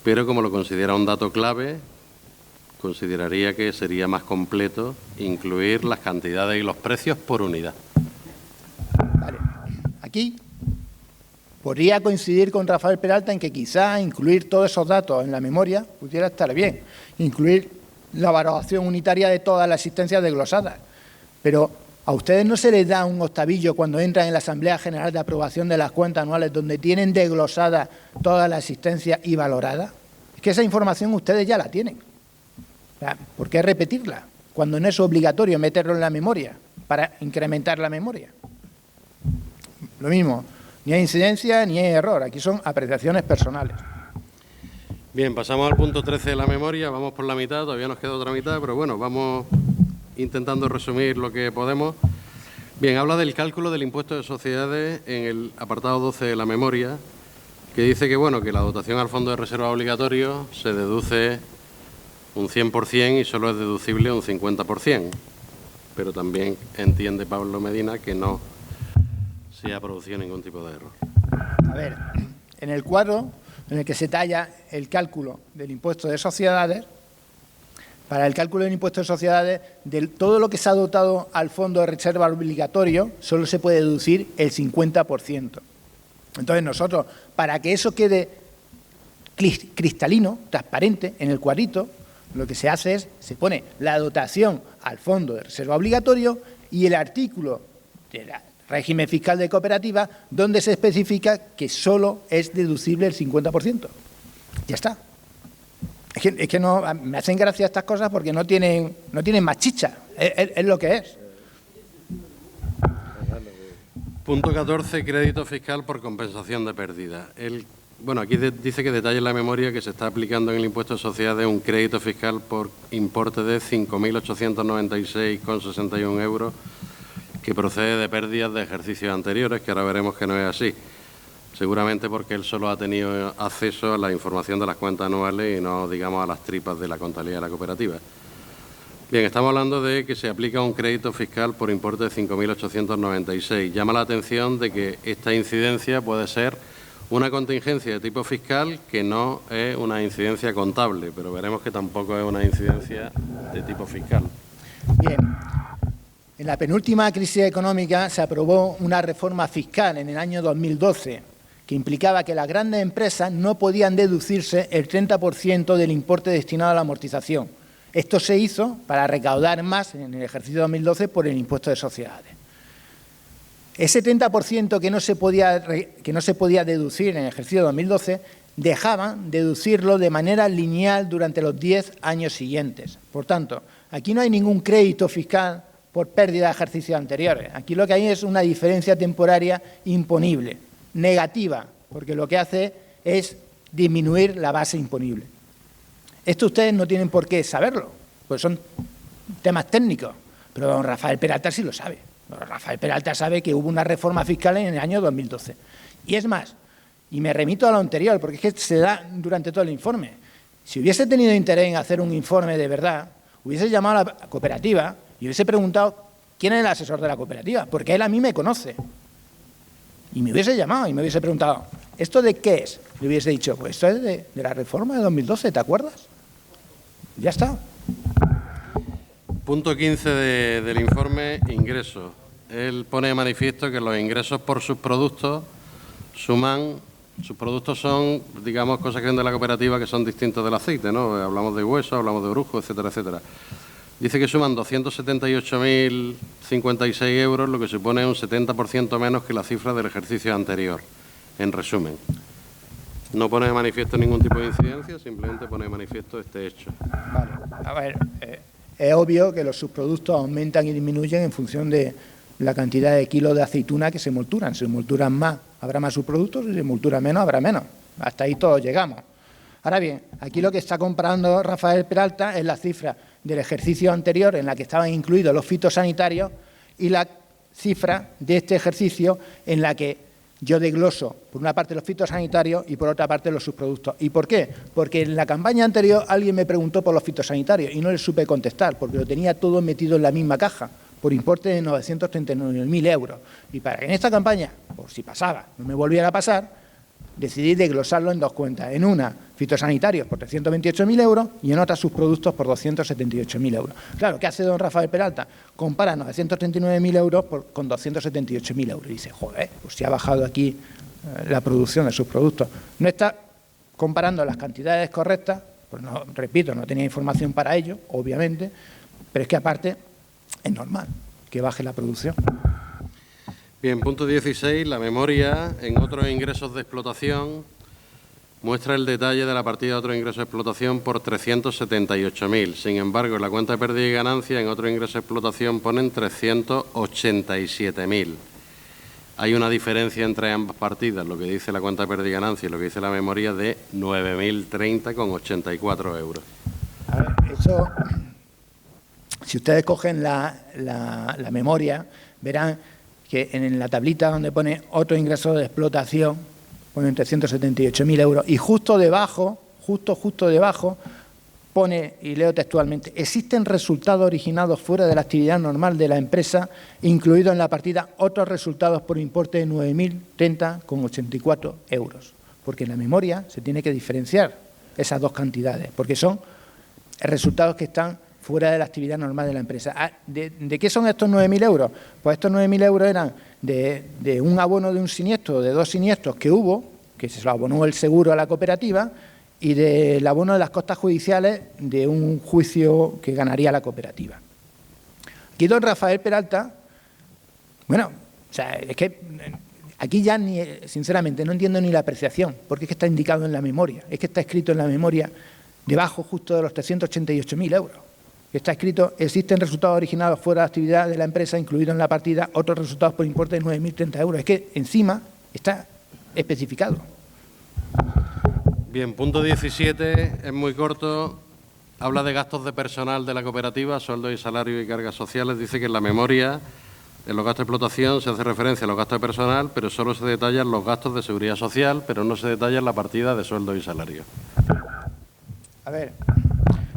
pero como lo considera un dato clave, consideraría que sería más completo incluir las cantidades y los precios por unidad. Vale. Aquí podría coincidir con Rafael Peralta en que quizá incluir todos esos datos en la memoria pudiera estar bien, incluir la valoración unitaria de todas las existencias desglosadas, pero ¿a ustedes no se les da un octavillo cuando entran en la Asamblea General de Aprobación de las Cuentas Anuales donde tienen desglosada toda la existencia y valorada? Es que esa información ustedes ya la tienen. O sea, ¿por qué repetirla cuando no es obligatorio meterlo en la memoria para incrementar la memoria? Lo mismo, Ni hay incidencia ni hay error. Aquí son apreciaciones personales. Bien, pasamos al punto 13 de la memoria. Vamos por la mitad, todavía nos queda otra mitad, pero bueno, vamos intentando resumir lo que podemos. Bien, habla del cálculo del impuesto de sociedades en el apartado 12 de la memoria, que dice que, bueno, que la dotación al fondo de reserva obligatorio se deduce un 100% y solo es deducible un 50%. Pero también entiende Pablo Medina que no se ha producido ningún tipo de error. A ver, en el cuadro en el que se talla el cálculo del impuesto de sociedades, para el cálculo del impuesto de sociedades, de todo lo que se ha dotado al fondo de reserva obligatorio, solo se puede deducir el 50%. Entonces nosotros, para que eso quede cristalino, transparente, en el cuadrito, lo que se hace es, se pone la dotación al fondo de reserva obligatorio y el artículo del régimen fiscal de cooperativa, donde se especifica que solo es deducible el 50%. Ya está. Es que no, me hacen gracia estas cosas porque no tienen más chicha, es lo que es. Punto 14, crédito fiscal por compensación de pérdida. Bueno, aquí dice que detalla en la memoria que se está aplicando en el impuesto de sociedades un crédito fiscal por importe de 5.896,61 euros que procede de pérdidas de ejercicios anteriores, que ahora veremos que no es así. Seguramente porque él solo ha tenido acceso a la información de las cuentas anuales y no, digamos, a las tripas de la contabilidad de la cooperativa. Bien, estamos hablando de que se aplica un crédito fiscal por importe de 5.896. Llama la atención de que esta incidencia puede ser una contingencia de tipo fiscal que no es una incidencia contable, pero veremos que tampoco es una incidencia de tipo fiscal. Bien. En la penúltima crisis económica se aprobó una reforma fiscal en el año 2012 que implicaba que las grandes empresas no podían deducirse el 30% del importe destinado a la amortización. Esto se hizo para recaudar más en el ejercicio 2012 por el impuesto de sociedades. Ese 30% que no se podía deducir en el ejercicio 2012 dejaban deducirlo de manera lineal durante los 10 años siguientes. Por tanto, aquí no hay ningún crédito fiscal por pérdida de ejercicios anteriores. Aquí lo que hay es una diferencia temporaria imponible, negativa, porque lo que hace es disminuir la base imponible. Esto ustedes no tienen por qué saberlo, pues son temas técnicos, pero don Rafael Peralta sí lo sabe. Don Rafael Peralta sabe que hubo una reforma fiscal en el año 2012. Y es más, y me remito a lo anterior, porque es que se da durante todo el informe. Si hubiese tenido interés en hacer un informe de verdad, hubiese llamado a la cooperativa y hubiese preguntado quién es el asesor de la cooperativa, porque él a mí me conoce. Y me hubiese llamado y me hubiese preguntado, ¿esto de qué es? Le hubiese dicho, pues esto es de la reforma de 2012, ¿te acuerdas? Ya está. Punto 15 del informe, ingresos. Él pone de manifiesto que los ingresos por sus productos son, digamos, cosas que vende la cooperativa que son distintas del aceite, ¿no? Hablamos de hueso, hablamos de orujo, etcétera, etcétera. Dice que suman 278.056 euros, lo que supone un 70% menos que la cifra del ejercicio anterior, en resumen. No pone de manifiesto ningún tipo de incidencia, simplemente pone de manifiesto este hecho. Vale. A ver, es obvio que los subproductos aumentan y disminuyen en función de la cantidad de kilos de aceituna que se molturan. Si se molturan más, habrá más subproductos, si se molturan menos, habrá menos. Hasta ahí todos llegamos. Ahora bien, aquí lo que está comparando Rafael Peralta es la cifra del ejercicio anterior en la que estaban incluidos los fitosanitarios y la cifra de este ejercicio en la que yo desgloso por una parte los fitosanitarios y por otra parte los subproductos. ¿Y por qué? Porque en la campaña anterior alguien me preguntó por los fitosanitarios y no le supe contestar porque lo tenía todo metido en la misma caja por importe de 939.000 euros. Y para que en esta campaña, por si pasaba, no me volviera a pasar, decidí desglosarlo en dos cuentas. En una, fitosanitarios por 328.000 euros y en otra, subproductos por 278.000 euros. Claro, ¿qué hace don Rafael Peralta? Compara 939.000 euros con 278.000 euros. Y dice, joder, pues si ha bajado aquí la producción de subproductos. No está comparando las cantidades correctas, pues no, repito, no tenía información para ello, obviamente, pero es que aparte es normal que baje la producción. Bien, punto 16, la memoria en otros ingresos de explotación muestra el detalle de la partida de otros ingresos de explotación por 378.000. Sin embargo, en la cuenta de pérdida y ganancia en otros ingresos de explotación ponen 387.000. hay una diferencia entre ambas partidas, lo que dice la cuenta de pérdida y ganancia y lo que dice la memoria, de 9.030,84 euros. A ver, eso, si ustedes cogen la memoria, verán que en la tablita donde pone otro ingreso de explotación, ponen 378.000 euros, y justo debajo, justo debajo, pone, y leo textualmente, existen resultados originados fuera de la actividad normal de la empresa, incluidos en la partida otros resultados por importe de 9.030,84 euros. Porque en la memoria se tiene que diferenciar esas dos cantidades, porque son resultados que están fuera de la actividad normal de la empresa. ¿De qué son estos 9.000 euros? Pues estos 9.000 euros eran de un abono de un siniestro, de 2 siniestros que hubo, que se lo abonó el seguro a la cooperativa, y del abono de las costas judiciales de un juicio que ganaría la cooperativa. Aquí don Rafael Peralta, bueno, o sea, es que aquí ya sinceramente no entiendo ni la apreciación, porque es que está indicado en la memoria, es que está escrito en la memoria debajo justo de los 388.000 euros. Está escrito, existen resultados originados fuera de la actividad de la empresa, incluidos en la partida, otros resultados por importe de 9.030 euros. Es que encima está especificado. Bien, punto 17, es muy corto, habla de gastos de personal de la cooperativa, sueldos y salarios y cargas sociales. Dice que en la memoria, en los gastos de explotación, se hace referencia a los gastos de personal, pero solo se detallan los gastos de seguridad social, pero no se detalla la partida de sueldos y salarios. A ver,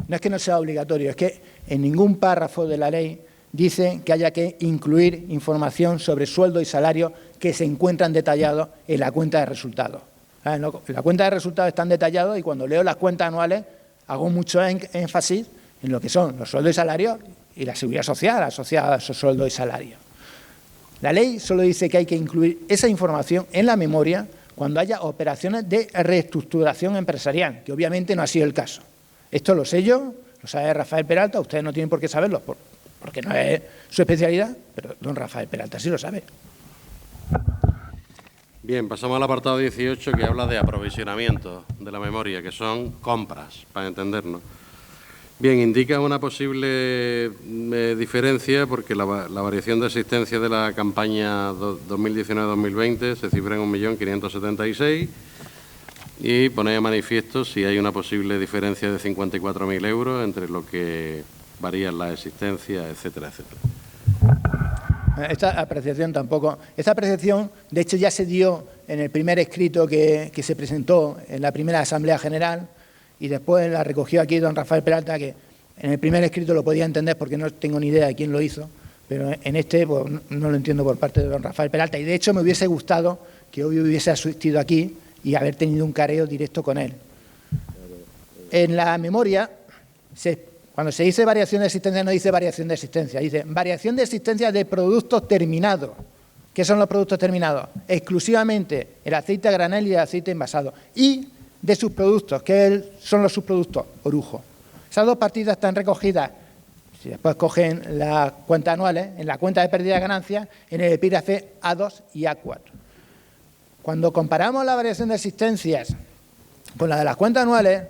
no es que no sea obligatorio, es que en ningún párrafo de la ley dice que haya que incluir información sobre sueldo y salario que se encuentran detallados en la cuenta de resultados. En la cuenta de resultados están detallados y cuando leo las cuentas anuales hago mucho énfasis en lo que son los sueldos y salarios y la seguridad social asociada a esos sueldos y salarios. La ley solo dice que hay que incluir esa información en la memoria cuando haya operaciones de reestructuración empresarial, que obviamente no ha sido el caso. Esto lo sé yo, lo sabe Rafael Peralta, ustedes no tienen por qué saberlo porque no es su especialidad, pero don Rafael Peralta sí lo sabe. Bien, pasamos al apartado 18, que habla de aprovisionamiento de la memoria, que son compras, para entendernos. Bien, indica una posible diferencia porque la variación de asistencia de la campaña 2019-2020 se cifra en 1.576.000 y pone de manifiesto si hay una posible diferencia de 54.000 euros entre lo que varían las existencias, etcétera, etcétera. Esta apreciación tampoco. Esta apreciación, de hecho, ya se dio en el primer escrito que se presentó en la primera Asamblea General y después la recogió aquí don Rafael Peralta, que en el primer escrito lo podía entender porque no tengo ni idea de quién lo hizo, pero en este pues, no lo entiendo por parte de don Rafael Peralta. Y de hecho me hubiese gustado que hoy hubiese asistido aquí y haber tenido un careo directo con él. En la memoria, cuando se dice variación de existencia, no dice variación de existencia, dice variación de existencia de productos terminados. ¿Qué son los productos terminados? Exclusivamente el aceite a granel y el aceite envasado. Y de subproductos, ¿qué son los subproductos? Orujo. Esas dos partidas están recogidas, si después cogen las cuentas anuales, en la cuenta de pérdida de ganancias, en el epígrafe A2 y A4. Cuando comparamos la variación de existencias con la de las cuentas anuales,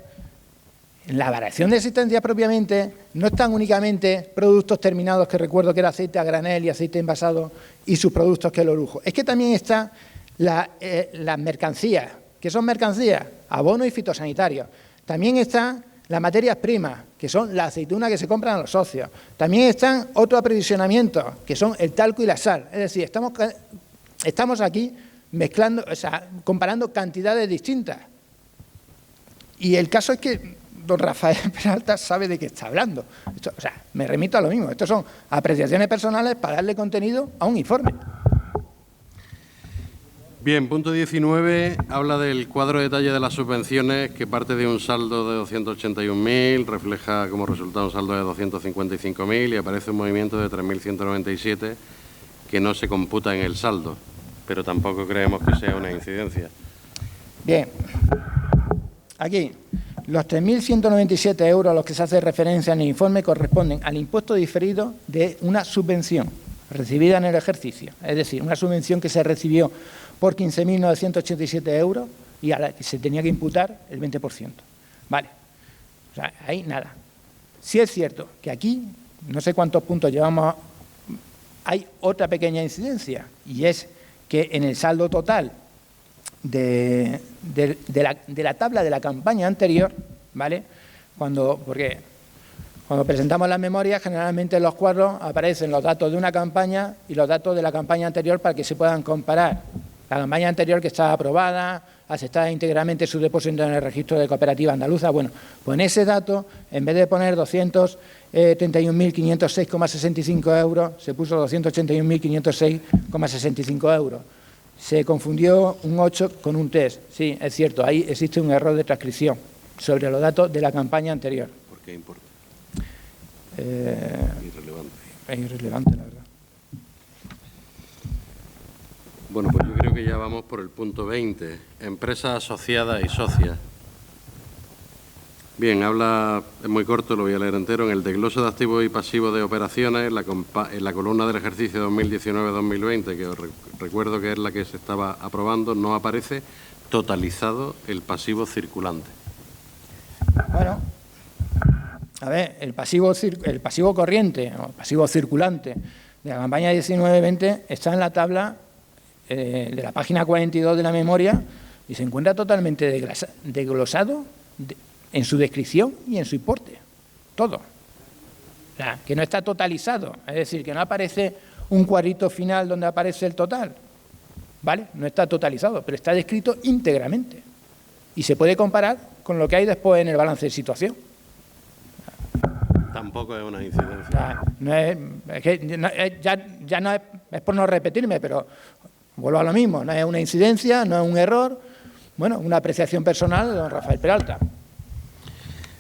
en la variación de existencia propiamente no están únicamente productos terminados, que recuerdo que era aceite a granel y aceite envasado, y subproductos que es el orujo. Es que también están las mercancías. ¿Qué son mercancías? Abono y fitosanitarios. También están las materias primas, que son la aceituna que se compran a los socios. También están otros aprovisionamientos, que son el talco y la sal. Es decir, estamos aquí mezclando, o sea, comparando cantidades distintas. Y el caso es que don Rafael Peralta sabe de qué está hablando. Esto, o sea, me remito a lo mismo. Estos son apreciaciones personales para darle contenido a un informe. Bien, punto 19 habla del cuadro de detalle de las subvenciones, que parte de un saldo de 281.000, refleja como resultado un saldo de 255.000 y aparece un movimiento de 3.197 que no se computa en el saldo, pero tampoco creemos que sea una incidencia. Bien, aquí los 3.197 euros a los que se hace referencia en el informe corresponden al impuesto diferido de una subvención recibida en el ejercicio, es decir, una subvención que se recibió por 15.987 euros y a la que se tenía que imputar el 20%. Vale, o sea, ahí nada. Sí es cierto que aquí, no sé cuántos puntos llevamos, hay otra pequeña incidencia y es que en el saldo total de la tabla de la campaña anterior, ¿vale? Porque cuando presentamos las memorias, generalmente en los cuadros aparecen los datos de una campaña y los datos de la campaña anterior para que se puedan comparar. La campaña anterior que está aprobada, aceptada íntegramente su depósito en el registro de cooperativa andaluza. Bueno, pues en ese dato, en vez de poner 231.506,65 euros, se puso 281.506,65 euros. Se confundió un 8 con un 3. Sí, es cierto, ahí existe un error de transcripción sobre los datos de la campaña anterior. ¿Por qué importa? Irrelevante. Es irrelevante, la verdad. Bueno, pues yo creo que ya vamos por el punto 20. Empresas asociadas y socias. Bien, habla, es muy corto, lo voy a leer entero. En el desglose de activos y pasivos de operaciones, en la columna del ejercicio 2019-2020, que os recuerdo que es la que se estaba aprobando, no aparece totalizado el pasivo circulante. Bueno, a ver, el pasivo corriente o pasivo circulante de la campaña 19-20 está en la tabla de la página 42 de la memoria y se encuentra totalmente desglosado en su descripción y en su importe. Todo. O sea, que no está totalizado, es decir, que no aparece un cuadrito final donde aparece el total. ¿Vale? No está totalizado, pero está descrito íntegramente. Y se puede comparar con lo que hay después en el balance de situación. Tampoco es una incidencia. O sea, no es por no repetirme, pero vuelvo a lo mismo, no es una incidencia, no es un error, bueno, una apreciación personal de don Rafael Peralta.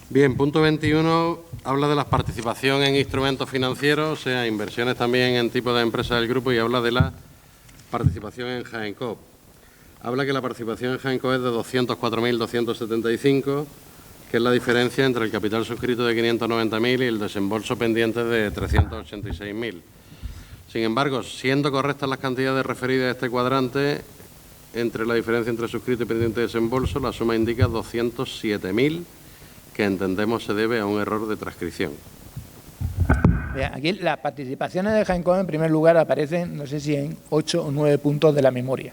Bien, punto 21 habla de la participación en instrumentos financieros, o sea, inversiones también en tipos de empresas del grupo, y habla de la participación en Jaencoop. Habla que la participación en Jaencoop es de 204.275, que es la diferencia entre el capital suscrito de 590.000 y el desembolso pendiente de 386.000. Sin embargo, siendo correctas las cantidades referidas a este cuadrante, entre la diferencia entre suscrito y pendiente de desembolso, la suma indica 207.000, que entendemos se debe a un error de transcripción. Aquí las participaciones de Jaencoop, en primer lugar, aparecen, no sé si en 8 o 9 puntos de la memoria.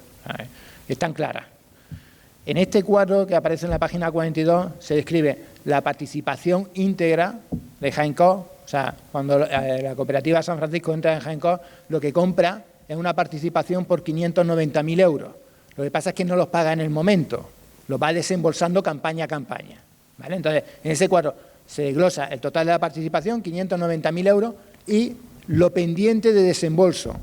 Están claras. En este cuadro que aparece en la página 42 se describe la participación íntegra de Jaencoop. O sea, cuando la cooperativa San Francisco entra en Jaencoop, lo que compra es una participación por 590.000 euros. Lo que pasa es que no los paga en el momento, los va desembolsando campaña a campaña. ¿Vale? Entonces, en ese cuadro se desglosa el total de la participación, 590.000 euros, y lo pendiente de desembolso,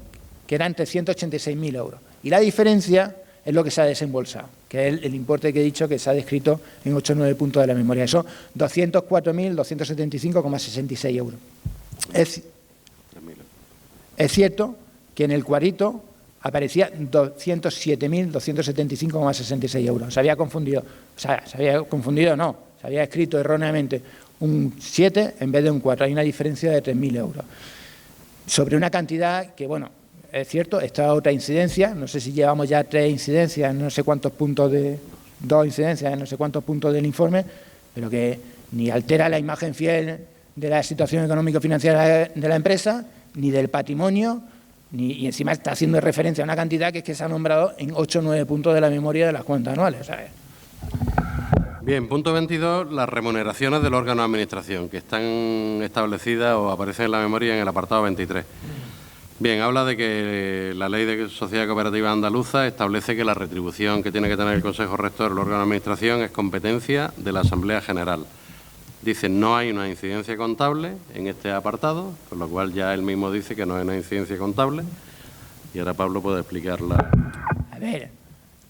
que eran 386.000 euros. Y la diferencia es lo que se ha desembolsado, que es el importe que he dicho que se ha descrito en 8 o 9 puntos de la memoria. Son 204.275,66 euros. Es cierto que en el cuadrito aparecía 207.275,66 euros. Se había confundido no, se había escrito erróneamente un 7 en vez de un 4. Hay una diferencia de 3.000 euros. Sobre una cantidad que, bueno, es cierto, esta otra incidencia, no sé si llevamos ya 3 incidencias, no sé cuántos puntos de 2 incidencias, no sé cuántos puntos del informe, pero que ni altera la imagen fiel de la situación económico-financiera de la empresa, ni del patrimonio, y encima está haciendo referencia a una cantidad que es que se ha nombrado en 8 o 9 puntos de la memoria de las cuentas anuales. ¿Sabes? Bien, punto 22, las remuneraciones del órgano de administración, que están establecidas o aparecen en la memoria en el apartado 23. Bien, habla de que la Ley de Sociedad Cooperativa Andaluza establece que la retribución que tiene que tener el Consejo Rector, el órgano de administración, es competencia de la Asamblea General. Dice, no hay una incidencia contable en este apartado, con lo cual ya él mismo dice que no hay una incidencia contable. Y ahora Pablo puede explicarla. A ver,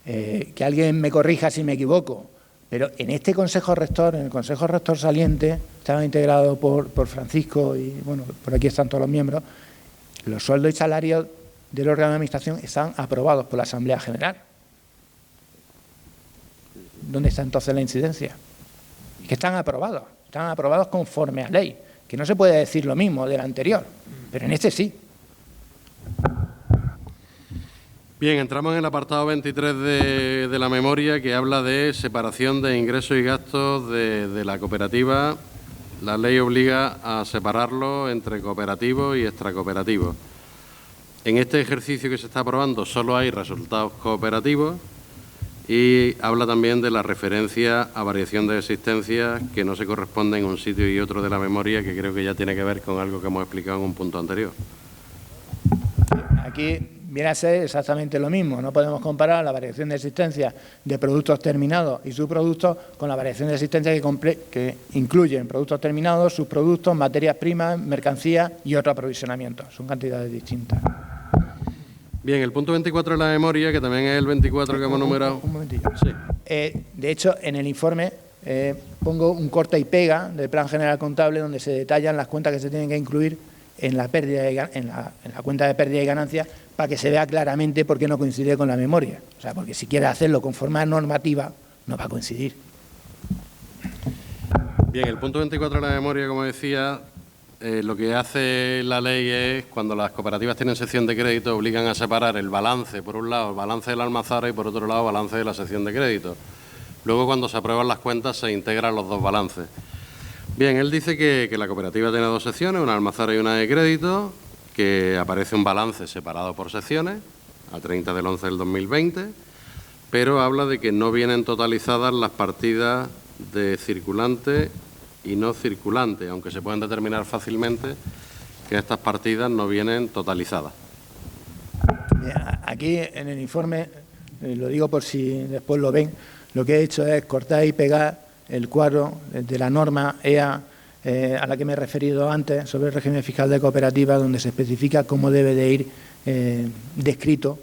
que alguien me corrija si me equivoco, pero en este Consejo Rector, en el Consejo Rector saliente, estaba integrado por Francisco y, bueno, por aquí están todos los miembros, los sueldos y salarios del órgano de administración están aprobados por la Asamblea General. ¿Dónde está entonces la incidencia? Es que están aprobados conforme a ley, que no se puede decir lo mismo del anterior, pero en este sí. Bien, entramos en el apartado 23 de la memoria, que habla de separación de ingresos y gastos de la cooperativa. La ley obliga a separarlo entre cooperativos y extracooperativo. En este ejercicio que se está aprobando solo hay resultados cooperativos y habla también de la referencia a variación de existencia que no se corresponde en un sitio y otro de la memoria, que creo que ya tiene que ver con algo que hemos explicado en un punto anterior. Aquí viene a ser exactamente lo mismo. No podemos comparar la variación de existencia de productos terminados y subproductos con la variación de existencia que incluyen productos terminados, subproductos, materias primas, mercancías y otro aprovisionamiento. Son cantidades distintas. Bien, el punto 24 de la memoria, que también es el 24 que hemos numerado. Un momentillo. Sí. De hecho, en el informe pongo un corta y pega del Plan General Contable donde se detallan las cuentas que se tienen que incluir en la cuenta de pérdida y ganancia, para que se vea claramente por qué no coincide con la memoria. O sea, porque si quiere hacerlo conforme a normativa, no va a coincidir. Bien, el punto 24 de la memoria, como decía, lo que hace la ley es, cuando las cooperativas tienen sección de crédito, obligan a separar el balance, por un lado, el balance de la almazara y, por otro lado, el balance de la sección de crédito. Luego, cuando se aprueban las cuentas, se integran los dos balances. Bien, él dice que la cooperativa tiene dos secciones, una almazara y una de crédito, que aparece un balance separado por secciones, a 30 del 11 del 2020, pero habla de que no vienen totalizadas las partidas de circulante y no circulante, aunque se pueden determinar fácilmente que estas partidas no vienen totalizadas. Aquí en el informe, lo digo por si después lo ven, lo que he hecho es cortar y pegar el cuadro de la norma EA a la que me he referido antes sobre el régimen fiscal de cooperativas, donde se especifica cómo debe de ir descrito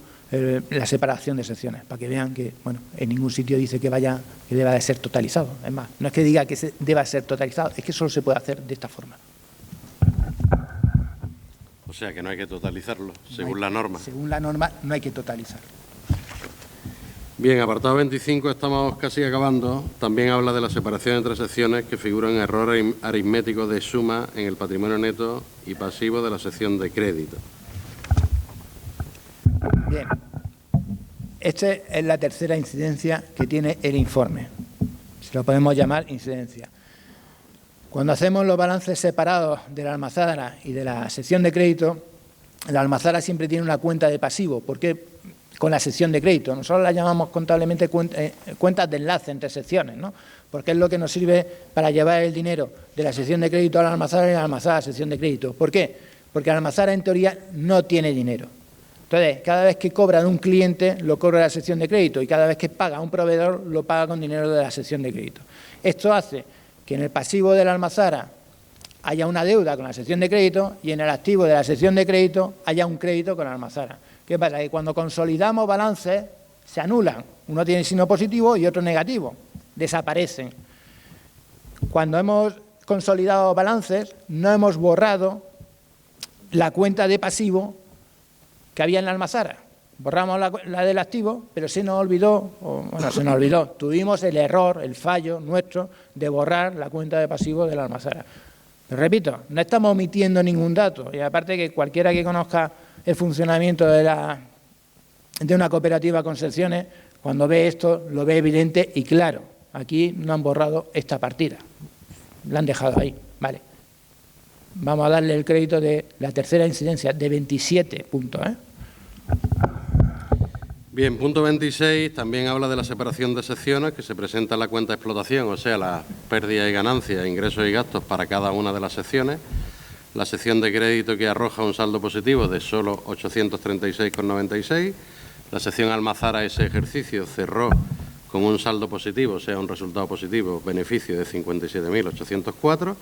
la separación de secciones, para que vean que, bueno, en ningún sitio dice que deba de ser totalizado. Es más, no es que diga que deba ser totalizado, es que solo se puede hacer de esta forma. O sea, que no hay que totalizarlo, según la norma. Según la norma, no hay que totalizarlo. Bien, apartado 25, estamos casi acabando. También habla de la separación entre secciones que figuran error aritmético de suma en el patrimonio neto y pasivo de la sección de crédito. Bien, esta es la tercera incidencia que tiene el informe. Si lo podemos llamar incidencia. Cuando hacemos los balances separados de la almazara y de la sección de crédito, la almazara siempre tiene una cuenta de pasivo. ¿Por qué? Con la sección de crédito. Nosotros la llamamos contablemente cuentas de enlace entre secciones, ¿no? Porque es lo que nos sirve para llevar el dinero de la sección de crédito a la almazara y de la almazara a la sección de crédito. ¿Por qué? Porque la almazara, en teoría, no tiene dinero. Entonces, cada vez que cobra de un cliente, lo cobra de la sección de crédito, y cada vez que paga a un proveedor, lo paga con dinero de la sección de crédito. Esto hace que en el pasivo de la almazara haya una deuda con la sección de crédito y en el activo de la sección de crédito haya un crédito con la almazara. ¿Qué pasa? Que cuando consolidamos balances, se anulan. Uno tiene signo positivo y otro negativo. Desaparecen. Cuando hemos consolidado balances, no hemos borrado la cuenta de pasivo que había en la almazara. Borramos la del activo, pero se nos olvidó, tuvimos el error, el fallo nuestro de borrar la cuenta de pasivo de la almazara. Pero repito, no estamos omitiendo ningún dato, y aparte que cualquiera que conozca el funcionamiento de una cooperativa con secciones, cuando ve esto, lo ve evidente y claro. Aquí no han borrado esta partida, la han dejado ahí, vale. Vamos a darle el crédito de la tercera incidencia, de 27 puntos, Bien, punto 26 también habla de la separación de secciones que se presenta en la cuenta de explotación, o sea, las pérdidas y ganancias, ingresos y gastos para cada una de las secciones. La sección de crédito que arroja un saldo positivo de solo 836,96. La sección almazara ese ejercicio cerró con un saldo positivo, o sea, un resultado positivo, beneficio de 57.804.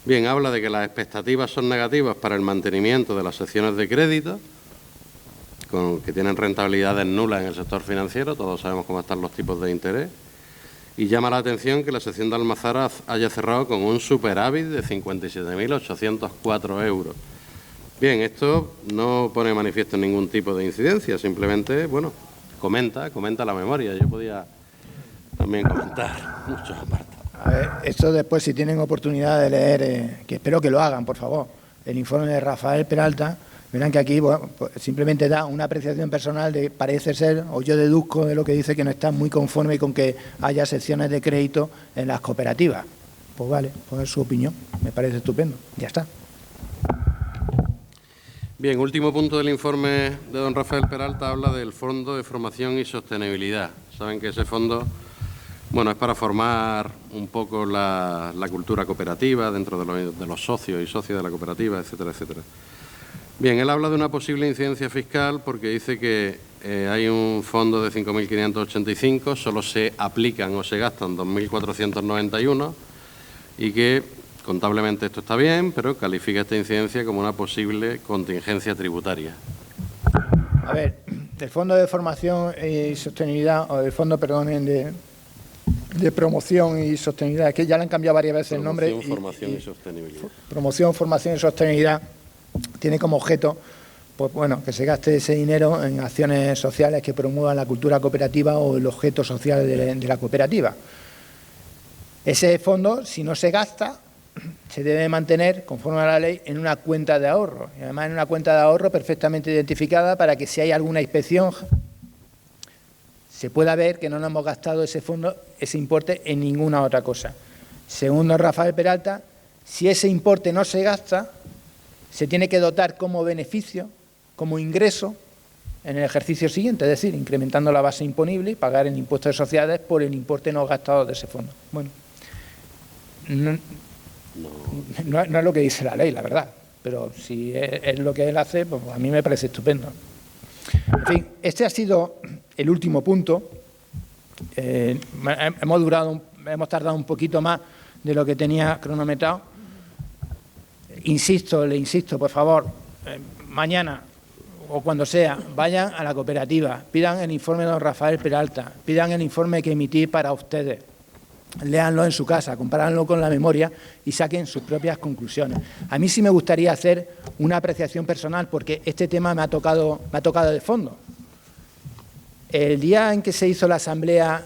Bien, habla de que las expectativas son negativas para el mantenimiento de las secciones de crédito, que tienen rentabilidades nulas en el sector financiero, todos sabemos cómo están los tipos de interés, y llama la atención que la sección de almazara haya cerrado con un superávit de 57.804 euros. Bien, esto no pone de manifiesto ningún tipo de incidencia, simplemente, bueno, comenta la memoria. Yo podía también comentar muchos apartados. A ver, esto después, si tienen oportunidad de leer, que espero que lo hagan, por favor, el informe de Rafael Peralta, verán que aquí bueno, pues simplemente da una apreciación personal de parece ser, o yo deduzco de lo que dice, que no está muy conforme con que haya secciones de crédito en las cooperativas. Pues vale, pues es su opinión, me parece estupendo, ya está. Bien, último punto del informe de don Rafael Peralta, habla del Fondo de Formación y Sostenibilidad. Saben que ese fondo, bueno, es para formar un poco la cultura cooperativa dentro de los socios y socias de la cooperativa, etcétera, etcétera. Bien, él habla de una posible incidencia fiscal porque dice que hay un fondo de 5.585, solo se aplican o se gastan 2.491 y que contablemente esto está bien, pero califica esta incidencia como una posible contingencia tributaria. A ver, del Fondo de Formación y Sostenibilidad, o del Fondo, perdón, de Promoción y Sostenibilidad, que ya le han cambiado varias veces el nombre. Promoción, Formación y Sostenibilidad. Promoción, Formación y Sostenibilidad tiene como objeto, pues bueno, que se gaste ese dinero en acciones sociales que promuevan la cultura cooperativa o el objeto social de la cooperativa. Ese fondo, si no se gasta, se debe mantener, conforme a la ley, en una cuenta de ahorro. Y además en una cuenta de ahorro perfectamente identificada para que si hay alguna inspección se pueda ver que no nos hemos gastado ese fondo, ese importe en ninguna otra cosa. Según don Rafael Peralta, si ese importe no se gasta, se tiene que dotar como beneficio, como ingreso, en el ejercicio siguiente, es decir, incrementando la base imponible y pagar el impuesto de sociedades por el importe no gastado de ese fondo. Bueno, no es lo que dice la ley, la verdad, pero si es lo que él hace, pues a mí me parece estupendo. En fin, este ha sido el último punto. Hemos tardado un poquito más de lo que tenía cronometrado. Le insisto, por favor, mañana o cuando sea, vayan a la cooperativa, pidan el informe de don Rafael Peralta, pidan el informe que emití para ustedes. Léanlo en su casa, compáranlo con la memoria y saquen sus propias conclusiones. A mí sí me gustaría hacer una apreciación personal porque este tema me ha tocado de fondo. El día en que se hizo la asamblea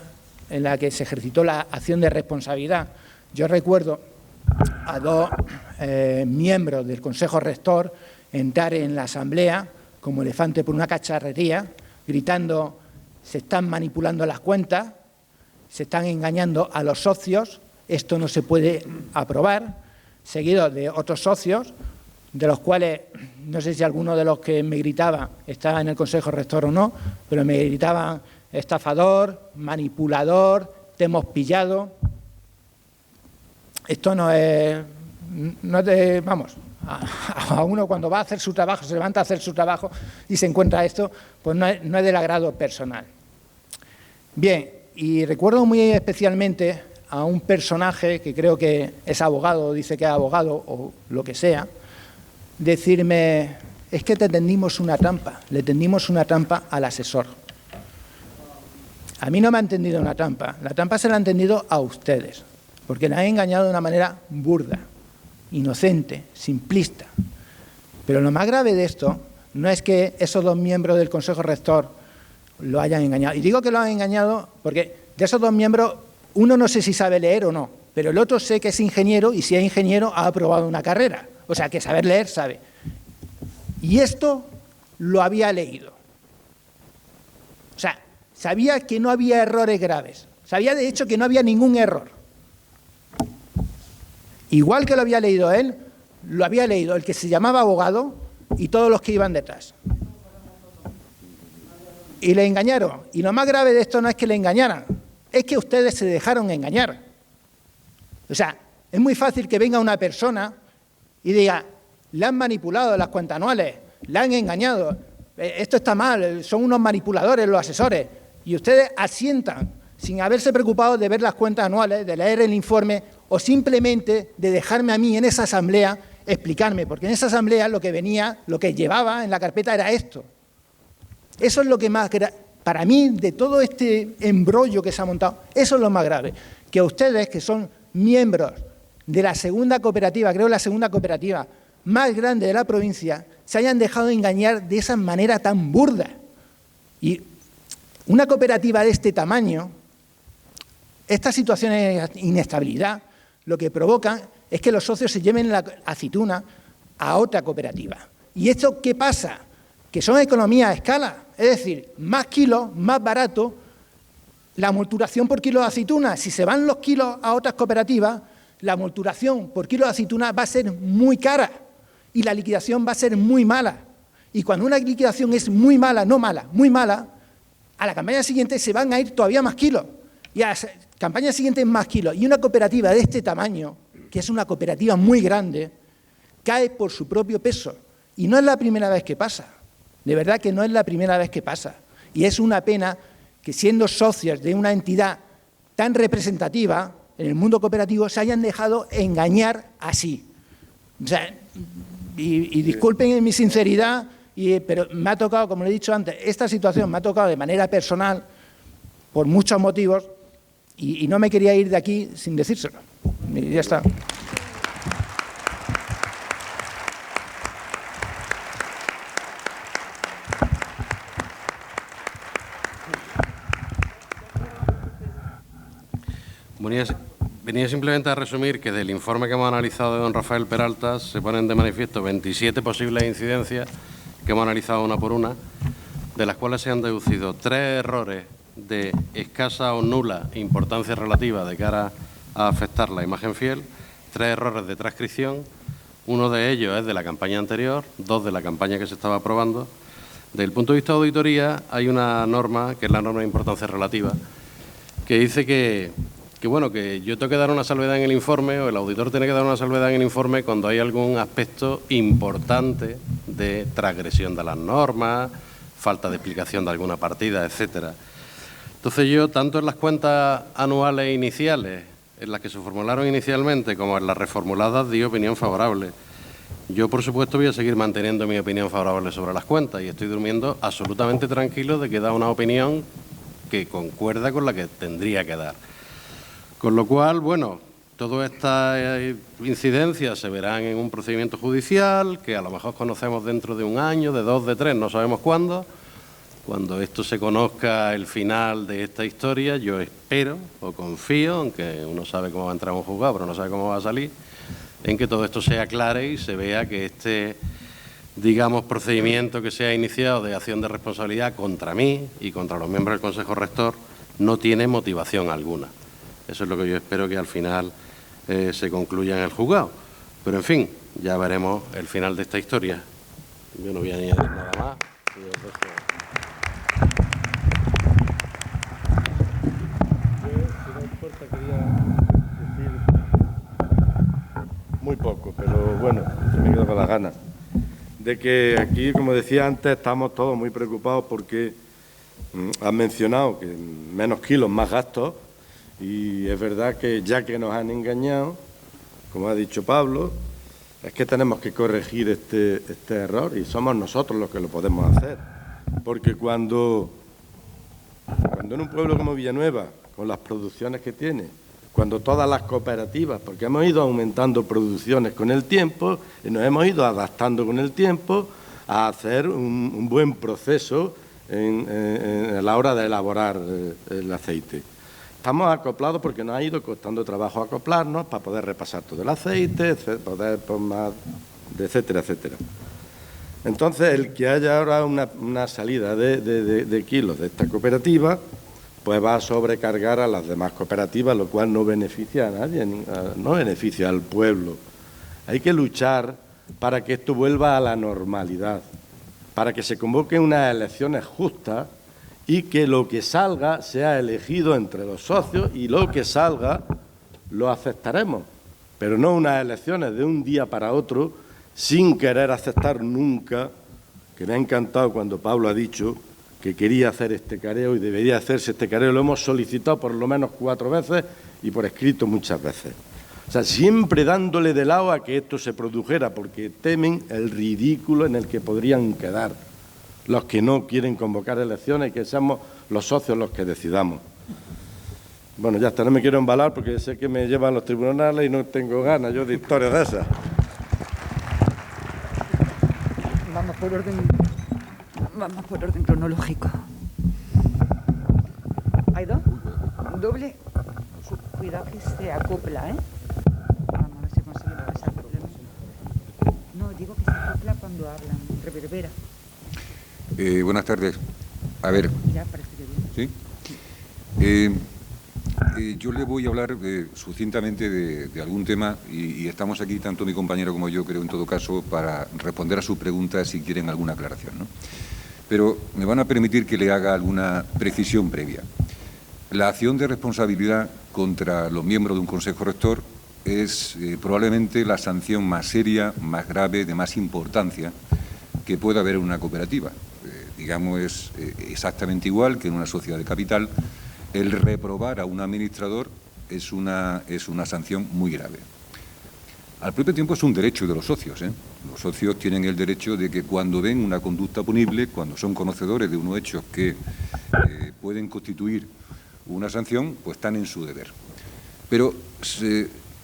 en la que se ejercitó la acción de responsabilidad, yo recuerdo a dos miembros del Consejo Rector entrar en la asamblea como elefante por una cacharrería, gritando: se están manipulando las cuentas, se están engañando a los socios, esto no se puede aprobar, seguido de otros socios, de los cuales, no sé si alguno de los que me gritaba está en el Consejo Rector o no, pero me gritaban estafador, manipulador, te hemos pillado. Esto no es de, vamos, a uno cuando va a hacer su trabajo, se levanta a hacer su trabajo y se encuentra esto, pues no es del agrado personal. Bien. Y recuerdo muy especialmente a un personaje que creo que es abogado, dice que es abogado o lo que sea, decirme: es que te tendimos una trampa, le tendimos una trampa al asesor. A mí no me han tendido una trampa, la trampa se la han tendido a ustedes, porque la han engañado de una manera burda, inocente, simplista. Pero lo más grave de esto no es que esos dos miembros del Consejo Rector lo hayan engañado. Y digo que lo han engañado porque de esos dos miembros, uno no sé si sabe leer o no, pero el otro sé que es ingeniero y si es ingeniero ha aprobado una carrera. O sea, que saber leer sabe. Y esto lo había leído. O sea, sabía que no había errores graves. Sabía, de hecho, que no había ningún error. Igual que lo había leído él, lo había leído el que se llamaba abogado y todos los que iban detrás. Y le engañaron. Y lo más grave de esto no es que le engañaran, es que ustedes se dejaron engañar. O sea, es muy fácil que venga una persona y diga: le han manipulado las cuentas anuales, le han engañado, esto está mal, son unos manipuladores los asesores. Y ustedes asientan, sin haberse preocupado de ver las cuentas anuales, de leer el informe o simplemente de dejarme a mí en esa asamblea explicarme. Porque en esa asamblea lo que llevaba en la carpeta era esto. Eso es lo que más, para mí, de todo este embrollo que se ha montado, eso es lo más grave. Que ustedes, que son miembros de la segunda cooperativa, creo la segunda cooperativa más grande de la provincia, se hayan dejado engañar de esa manera tan burda. Y una cooperativa de este tamaño, estas situaciones de inestabilidad, lo que provocan es que los socios se lleven la aceituna a otra cooperativa. ¿Y esto qué pasa? Que son economías a escala, es decir, más kilos, más barato, la multuración por kilo de aceituna. Si se van los kilos a otras cooperativas, la multuración por kilo de aceituna va a ser muy cara y la liquidación va a ser muy mala. Y cuando una liquidación es muy mala, no mala, muy mala, a la campaña siguiente se van a ir todavía más kilos. Y a la campaña siguiente más kilos. Y una cooperativa de este tamaño, que es una cooperativa muy grande, cae por su propio peso. Y no es la primera vez que pasa. De verdad que no es la primera vez que pasa. Y es una pena que, siendo socios de una entidad tan representativa en el mundo cooperativo, se hayan dejado engañar así. O sea, y disculpen mi sinceridad, pero me ha tocado, como le he dicho antes, esta situación me ha tocado de manera personal, por muchos motivos, y no me quería ir de aquí sin decírselo. Y ya está. Venía simplemente a resumir que del informe que hemos analizado de don Rafael Peralta se ponen de manifiesto 27 posibles incidencias que hemos analizado una por una, de las cuales se han deducido 3 errores de escasa o nula importancia relativa de cara a afectar la imagen fiel, 3 errores de transcripción, uno de ellos es de la campaña anterior, 2 de la campaña que se estaba aprobando. Desde el punto de vista de auditoría hay una norma, que es la norma de importancia relativa, que dice que yo tengo que dar una salvedad en el informe, o el auditor tiene que dar una salvedad en el informe cuando hay algún aspecto importante de transgresión de las normas, falta de explicación de alguna partida, etcétera. Entonces yo, tanto en las cuentas anuales iniciales, en las que se formularon inicialmente, como en las reformuladas, di opinión favorable. Yo, por supuesto, voy a seguir manteniendo mi opinión favorable sobre las cuentas y estoy durmiendo absolutamente tranquilo de que da una opinión que concuerda con la que tendría que dar. Con lo cual, bueno, todas estas incidencias se verán en un procedimiento judicial, que a lo mejor conocemos dentro de 1 año, de 2, de 3, no sabemos cuándo. Cuando esto se conozca el final de esta historia, yo espero o confío, aunque uno sabe cómo va a entrar un juzgado, pero no sabe cómo va a salir, en que todo esto se aclare y se vea que este, digamos, procedimiento que se ha iniciado de acción de responsabilidad contra mí y contra los miembros del Consejo Rector no tiene motivación alguna. Eso es lo que yo espero que al final se concluya en el juzgado. Pero, en fin, ya veremos el final de esta historia. Yo no voy a añadir nada más. Muy poco, pero bueno, se me quedo con las ganas. De que aquí, como decía antes, estamos todos muy preocupados porque han mencionado que menos kilos, más gastos. Y es verdad que ya que nos han engañado, como ha dicho Pablo, es que tenemos que corregir este error y somos nosotros los que lo podemos hacer. Porque cuando en un pueblo como Villanueva, con las producciones que tiene, cuando todas las cooperativas, porque hemos ido aumentando producciones con el tiempo y nos hemos ido adaptando con el tiempo a hacer un buen proceso a la hora de elaborar el aceite. Estamos acoplados porque nos ha ido costando trabajo acoplarnos para poder repasar todo el aceite, poder más, etcétera, etcétera. Entonces, el que haya ahora una salida de kilos de esta cooperativa, pues va a sobrecargar a las demás cooperativas, lo cual no beneficia a nadie, no beneficia al pueblo. Hay que luchar para que esto vuelva a la normalidad, para que se convoquen unas elecciones justas y que lo que salga sea elegido entre los socios y lo que salga lo aceptaremos, pero no unas elecciones de un día para otro sin querer aceptar nunca, que me ha encantado cuando Pablo ha dicho que quería hacer este careo y debería hacerse este careo. Lo hemos solicitado por lo menos 4 veces y por escrito muchas veces. O sea, siempre dándole de lado a que esto se produjera, porque temen el ridículo en el que podrían quedar los que no quieren convocar elecciones y que seamos los socios los que decidamos. Bueno, ya está, no me quiero embalar porque sé que me llevan los tribunales y no tengo ganas yo de historias de esas. Vamos por orden cronológico. ¿Hay 2? ¿Doble? Cuidado que se acopla, ¿eh? Vamos a ver si conseguimos que se acople. No, digo que se acopla cuando hablan, reverbera. Buenas tardes. A ver. Ya parece que bien. ¿Sí? yo le voy a hablar sucintamente de algún tema y estamos aquí, tanto mi compañero como yo, creo, en todo caso, para responder a sus preguntas si quieren alguna aclaración, ¿no? Pero me van a permitir que le haga alguna precisión previa. La acción de responsabilidad contra los miembros de un Consejo Rector es probablemente la sanción más seria, más grave, de más importancia que pueda haber en una cooperativa. Digamos, es exactamente igual que en una sociedad de capital. El reprobar a un administrador es una sanción muy grave. Al propio tiempo es un derecho de los socios, ¿eh? Los socios tienen el derecho de que cuando ven una conducta punible, cuando son conocedores de unos hechos que pueden constituir una sanción, pues están en su deber. Pero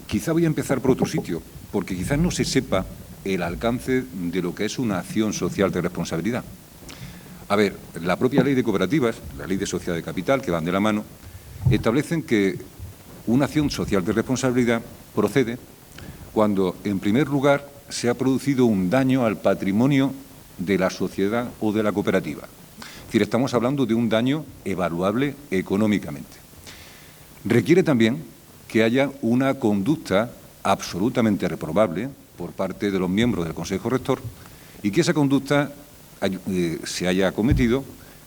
quizá voy a empezar por otro sitio, porque quizás no se sepa el alcance de lo que es una acción social de responsabilidad. A ver, la propia ley de cooperativas, la ley de sociedad de capital, que van de la mano, establecen que una acción social de responsabilidad procede cuando, en primer lugar, se ha producido un daño al patrimonio de la sociedad o de la cooperativa. Es decir, estamos hablando de un daño evaluable económicamente. Requiere también que haya una conducta absolutamente reprobable por parte de los miembros del Consejo Rector y que esa conducta se haya cometido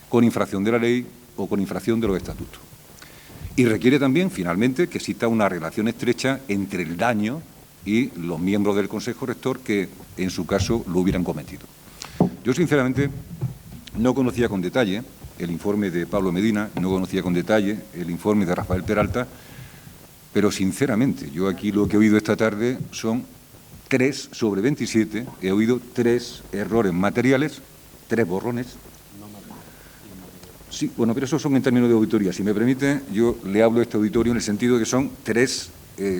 con infracción de la ley o con infracción de los estatutos. Y requiere también, finalmente, que exista una relación estrecha entre el daño y los miembros del Consejo Rector que, en su caso, lo hubieran cometido. Yo, sinceramente, no conocía con detalle el informe de Pablo Medina, no conocía con detalle el informe de Rafael Peralta, pero, sinceramente, yo aquí lo que he oído esta tarde son 3 sobre 27, he oído 3 errores materiales, 3 borrones. Sí, bueno, pero esos son en términos de auditoría. Si me permite, yo le hablo a este auditorio en el sentido de que son 3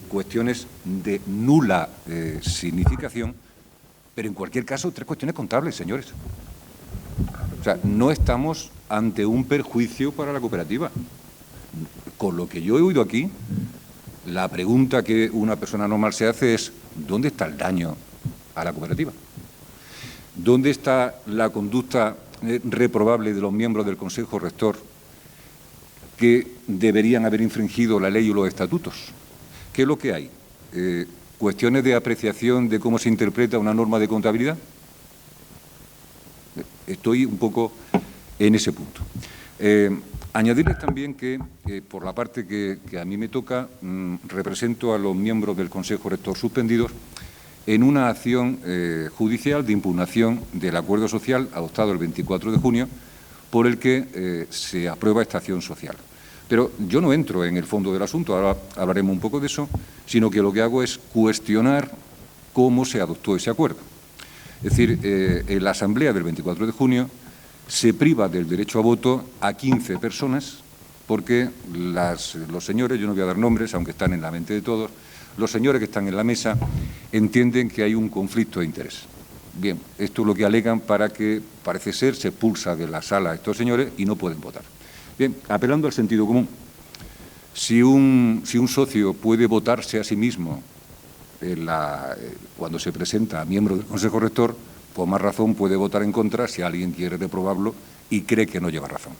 cuestiones de nula significación, pero en cualquier caso 3 cuestiones contables, señores. O sea, no estamos ante un perjuicio para la cooperativa. Con lo que yo he oído aquí, la pregunta que una persona normal se hace es ¿dónde está el daño a la cooperativa? ¿Dónde está la conducta reprobable de los miembros del Consejo Rector que deberían haber infringido la ley o los estatutos? ¿Qué es lo que hay? ¿Cuestiones de apreciación de cómo se interpreta una norma de contabilidad? Estoy un poco en ese punto. Añadirles también que, por la parte que a mí me toca, represento a los miembros del Consejo Rector suspendidos en una acción judicial de impugnación del acuerdo social adoptado el 24 de junio por el que se aprueba esta acción social. Pero yo no entro en el fondo del asunto, ahora hablaremos un poco de eso, sino que lo que hago es cuestionar cómo se adoptó ese acuerdo. Es decir, en la Asamblea del 24 de junio se priva del derecho a voto a 15 personas porque los señores, yo no voy a dar nombres, aunque están en la mente de todos, los señores que están en la mesa entienden que hay un conflicto de interés. Bien, esto es lo que alegan para que, parece ser, se expulsa de la sala a estos señores y no pueden votar. Bien, apelando al sentido común, si un socio puede votarse a sí mismo cuando se presenta a miembro del Consejo Rector, por más razón puede votar en contra si alguien quiere reprobarlo y cree que no lleva razón.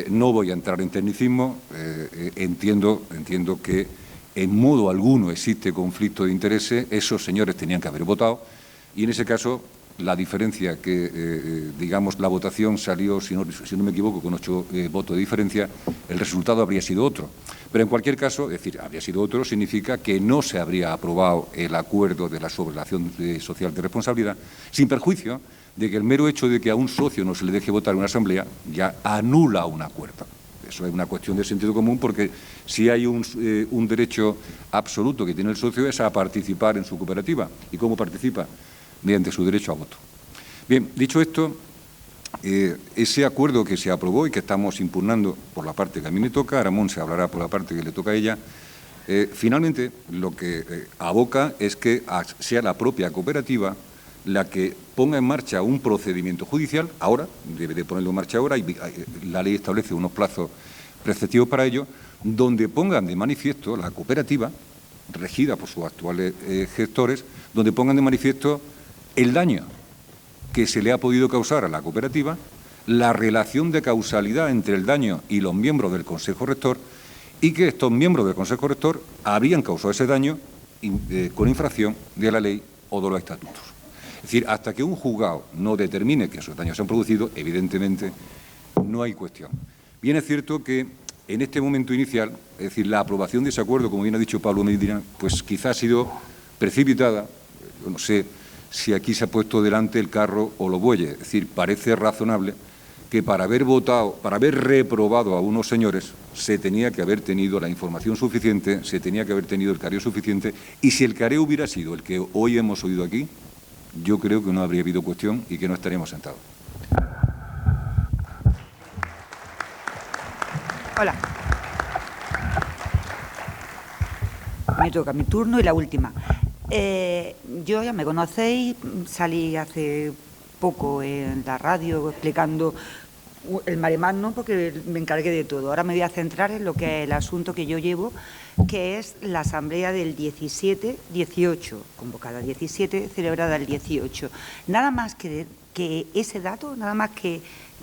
No voy a entrar en tecnicismo, entiendo que en modo alguno existe conflicto de intereses, esos señores tenían que haber votado y en ese caso la diferencia que, digamos, la votación salió, si no me equivoco, con 8 votos de diferencia, el resultado habría sido otro. Pero en cualquier caso, es decir, habría sido otro, significa que no se habría aprobado el acuerdo sobre la acción social de responsabilidad, sin perjuicio de que el mero hecho de que a un socio no se le deje votar en una asamblea ya anula un acuerdo. Eso es una cuestión de sentido común porque si hay un derecho absoluto que tiene el socio es a participar en su cooperativa. ¿Y cómo participa? Mediante su derecho a voto. Bien, dicho esto, ese acuerdo que se aprobó y que estamos impugnando por la parte que a mí me toca, Ramón se hablará por la parte que le toca a ella, finalmente lo que aboca es que sea la propia cooperativa la que ponga en marcha un procedimiento judicial, ahora, debe de ponerlo en marcha ahora, y la ley establece unos plazos preceptivos para ello, donde pongan de manifiesto la cooperativa, regida por sus actuales gestores, donde pongan de manifiesto el daño que se le ha podido causar a la cooperativa, la relación de causalidad entre el daño y los miembros del Consejo Rector y que estos miembros del Consejo Rector habían causado ese daño con infracción de la ley o de los estatutos. Es decir, hasta que un juzgado no determine que esos daños se han producido, evidentemente no hay cuestión. Bien es cierto que en este momento inicial, es decir, la aprobación de ese acuerdo, como bien ha dicho Pablo Medina, pues quizá ha sido precipitada. Yo no sé si aquí se ha puesto delante el carro o los bueyes. Es decir, parece razonable que para haber votado, para haber reprobado a unos señores, se tenía que haber tenido la información suficiente, se tenía que haber tenido el careo suficiente, y si el careo hubiera sido el que hoy hemos oído aquí, yo creo que no habría habido cuestión y que no estaríamos sentados. Hola. Me toca mi turno y la última. Yo, ya me conocéis, salí hace poco en la radio explicando el mare magnum porque me encargué de todo. Ahora me voy a centrar en lo que es el asunto que yo llevo, que es la asamblea del 17-18, convocada 17, celebrada el 18. Nada más que ese dato, nada más que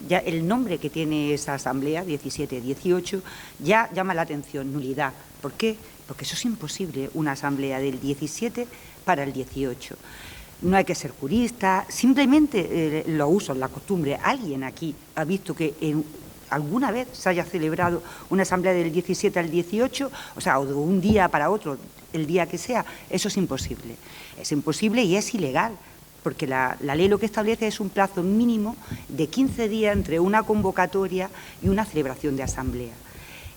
ya el nombre que tiene esa asamblea, 17-18, ya llama la atención, nulidad. ¿Por qué? Porque eso es imposible, una asamblea del 17 para el 18. No hay que ser jurista, simplemente los usos, la costumbre. ¿Alguien aquí ha visto que alguna vez se haya celebrado una asamblea del 17 al 18? O sea, o de un día para otro, el día que sea. Eso es imposible. Es imposible y es ilegal, porque la ley lo que establece es un plazo mínimo de 15 días entre una convocatoria y una celebración de asamblea.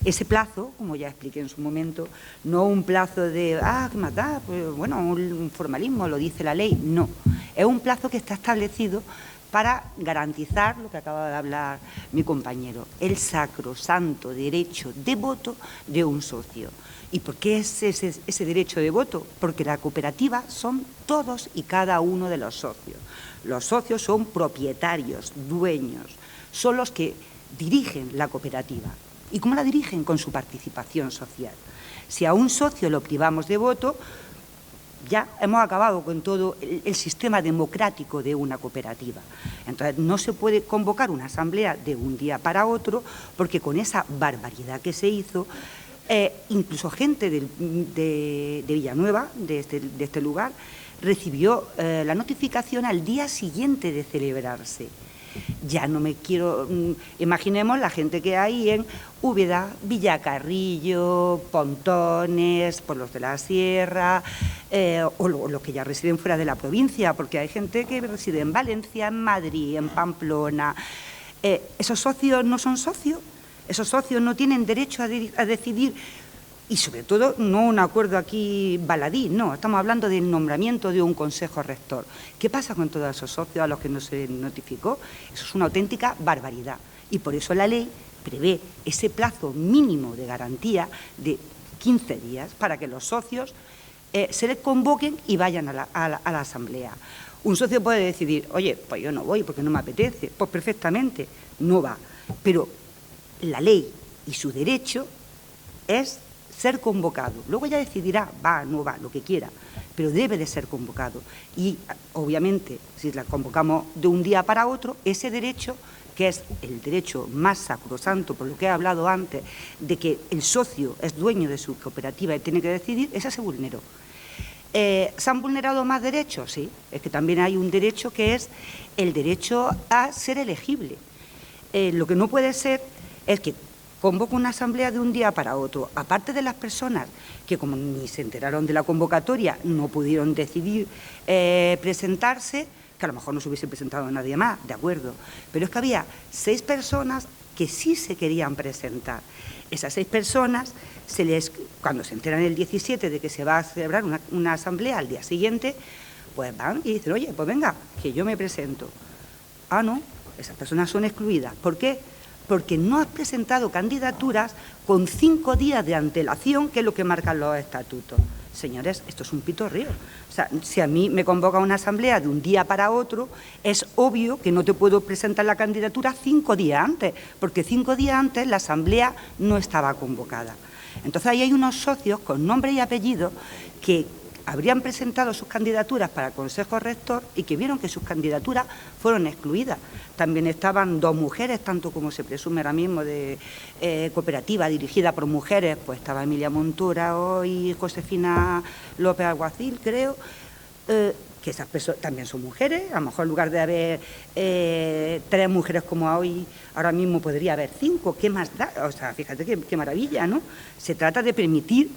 Ese plazo, como ya expliqué en su momento, no un plazo de, ¿qué más da? Pues, bueno, un formalismo, lo dice la ley. No, es un plazo que está establecido para garantizar lo que acaba de hablar mi compañero, el sacrosanto derecho de voto de un socio. ¿Y por qué es ese derecho de voto? Porque la cooperativa son todos y cada uno de los socios. Los socios son propietarios, dueños, son los que dirigen la cooperativa. ¿Y cómo la dirigen? Con su participación social. Si a un socio lo privamos de voto, ya hemos acabado con todo el sistema democrático de una cooperativa. Entonces, no se puede convocar una asamblea de un día para otro, porque con esa barbaridad que se hizo, incluso gente de Villanueva, de este lugar, recibió la notificación al día siguiente de celebrarse. Ya no me quiero... imaginemos la gente que hay en Úbeda, Villacarrillo, Pontones, Pueblos de la Sierra, o los que ya residen fuera de la provincia, porque hay gente que reside en Valencia, en Madrid, en Pamplona. ¿Esos socios no son socios? ¿Esos socios no tienen derecho a decidir? Y sobre todo, no un acuerdo aquí baladí, no, estamos hablando del nombramiento de un consejo rector. ¿Qué pasa con todos esos socios a los que no se notificó? Eso es una auténtica barbaridad. Y por eso la ley prevé ese plazo mínimo de garantía de 15 días para que los socios se les convoquen y vayan a la asamblea. Un socio puede decidir, oye, pues yo no voy porque no me apetece. Pues perfectamente, no va. Pero la ley y su derecho es ser convocado. Luego ya decidirá, va, no va, lo que quiera, pero debe de ser convocado. Y, obviamente, si la convocamos de un día para otro, ese derecho, que es el derecho más sacrosanto, por lo que he hablado antes, de que el socio es dueño de su cooperativa y tiene que decidir, ese se vulneró. ¿Se han vulnerado más derechos? Sí, es que también hay un derecho que es el derecho a ser elegible. Lo que no puede ser es que convoca una asamblea de un día para otro, aparte de las personas que, como ni se enteraron de la convocatoria, no pudieron decidir presentarse, que a lo mejor no se hubiese presentado nadie más, de acuerdo, pero es que había 6 personas que sí se querían presentar. Esas 6 personas, cuando se enteran el 17 de que se va a celebrar una asamblea al día siguiente, pues van y dicen, oye, pues venga, que yo me presento. Ah, no, esas personas son excluidas. ¿Por qué? Porque no has presentado candidaturas con 5 días de antelación, que es lo que marcan los estatutos. Señores, esto es un pitorreo. O sea, si a mí me convoca una asamblea de un día para otro, es obvio que no te puedo presentar la candidatura 5 días antes, porque 5 días antes la asamblea no estaba convocada. Entonces ahí hay unos socios con nombre y apellido que habrían presentado sus candidaturas para el Consejo Rector y que vieron que sus candidaturas fueron excluidas. También estaban 2 mujeres, tanto como se presume ahora mismo de cooperativa dirigida por mujeres, pues estaba Emilia Montura y Josefina López Alguacil, creo, que esas personas también son mujeres. A lo mejor en lugar de haber 3 mujeres como hoy, ahora mismo podría haber 5. ¿Qué más da? O sea, fíjate qué maravilla, ¿no? Se trata de permitir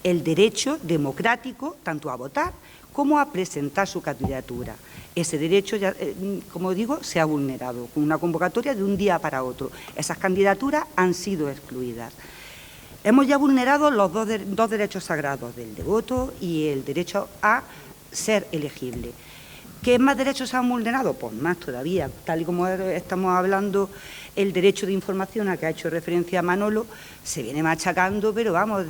el derecho democrático tanto a votar como a presentar su candidatura. Ese derecho, ya, como digo, se ha vulnerado con una convocatoria de un día para otro. Esas candidaturas han sido excluidas. Hemos ya vulnerado los dos derechos sagrados, del de voto y el derecho a ser elegible. ¿Qué más derechos se han vulnerado? Pues más todavía, tal y como estamos hablando, el derecho de información al que ha hecho referencia Manolo se viene machacando, pero vamos,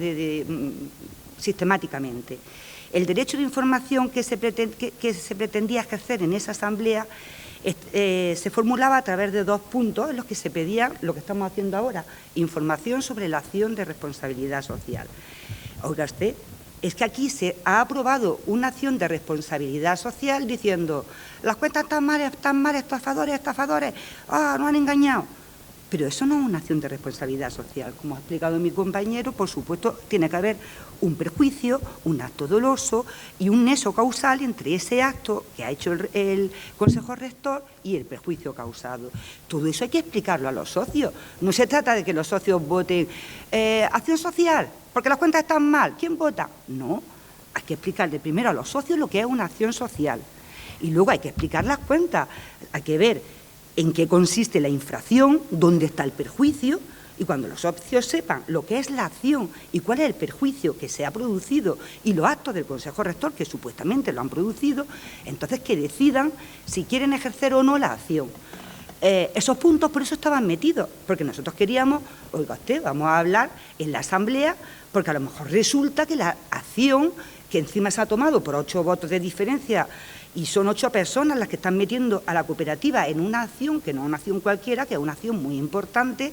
sistemáticamente. El derecho de información que se pretendía ejercer en esa asamblea se formulaba a través de 2 puntos en los que se pedía lo que estamos haciendo ahora, información sobre la acción de responsabilidad social. Oiga usted, es que aquí se ha aprobado una acción de responsabilidad social diciendo las cuentas están mal, estafadores, nos han engañado. Pero eso no es una acción de responsabilidad social. Como ha explicado mi compañero, por supuesto, tiene que haber un perjuicio, un acto doloso y un nexo causal entre ese acto que ha hecho el Consejo Rector y el perjuicio causado. Todo eso hay que explicarlo a los socios. No se trata de que los socios voten acción social, porque las cuentas están mal. ¿Quién vota? No, hay que explicarle primero a los socios lo que es una acción social. Y luego hay que explicar las cuentas, hay que ver en qué consiste la infracción, dónde está el perjuicio, y cuando los socios sepan lo que es la acción y cuál es el perjuicio que se ha producido y los actos del Consejo Rector que supuestamente lo han producido, entonces que decidan si quieren ejercer o no la acción. Esos puntos por eso estaban metidos, porque nosotros queríamos, oiga usted, vamos a hablar en la asamblea, porque a lo mejor resulta que la acción que encima se ha tomado por 8 votos de diferencia y son 8 personas las que están metiendo a la cooperativa en una acción, que no es una acción cualquiera, que es una acción muy importante,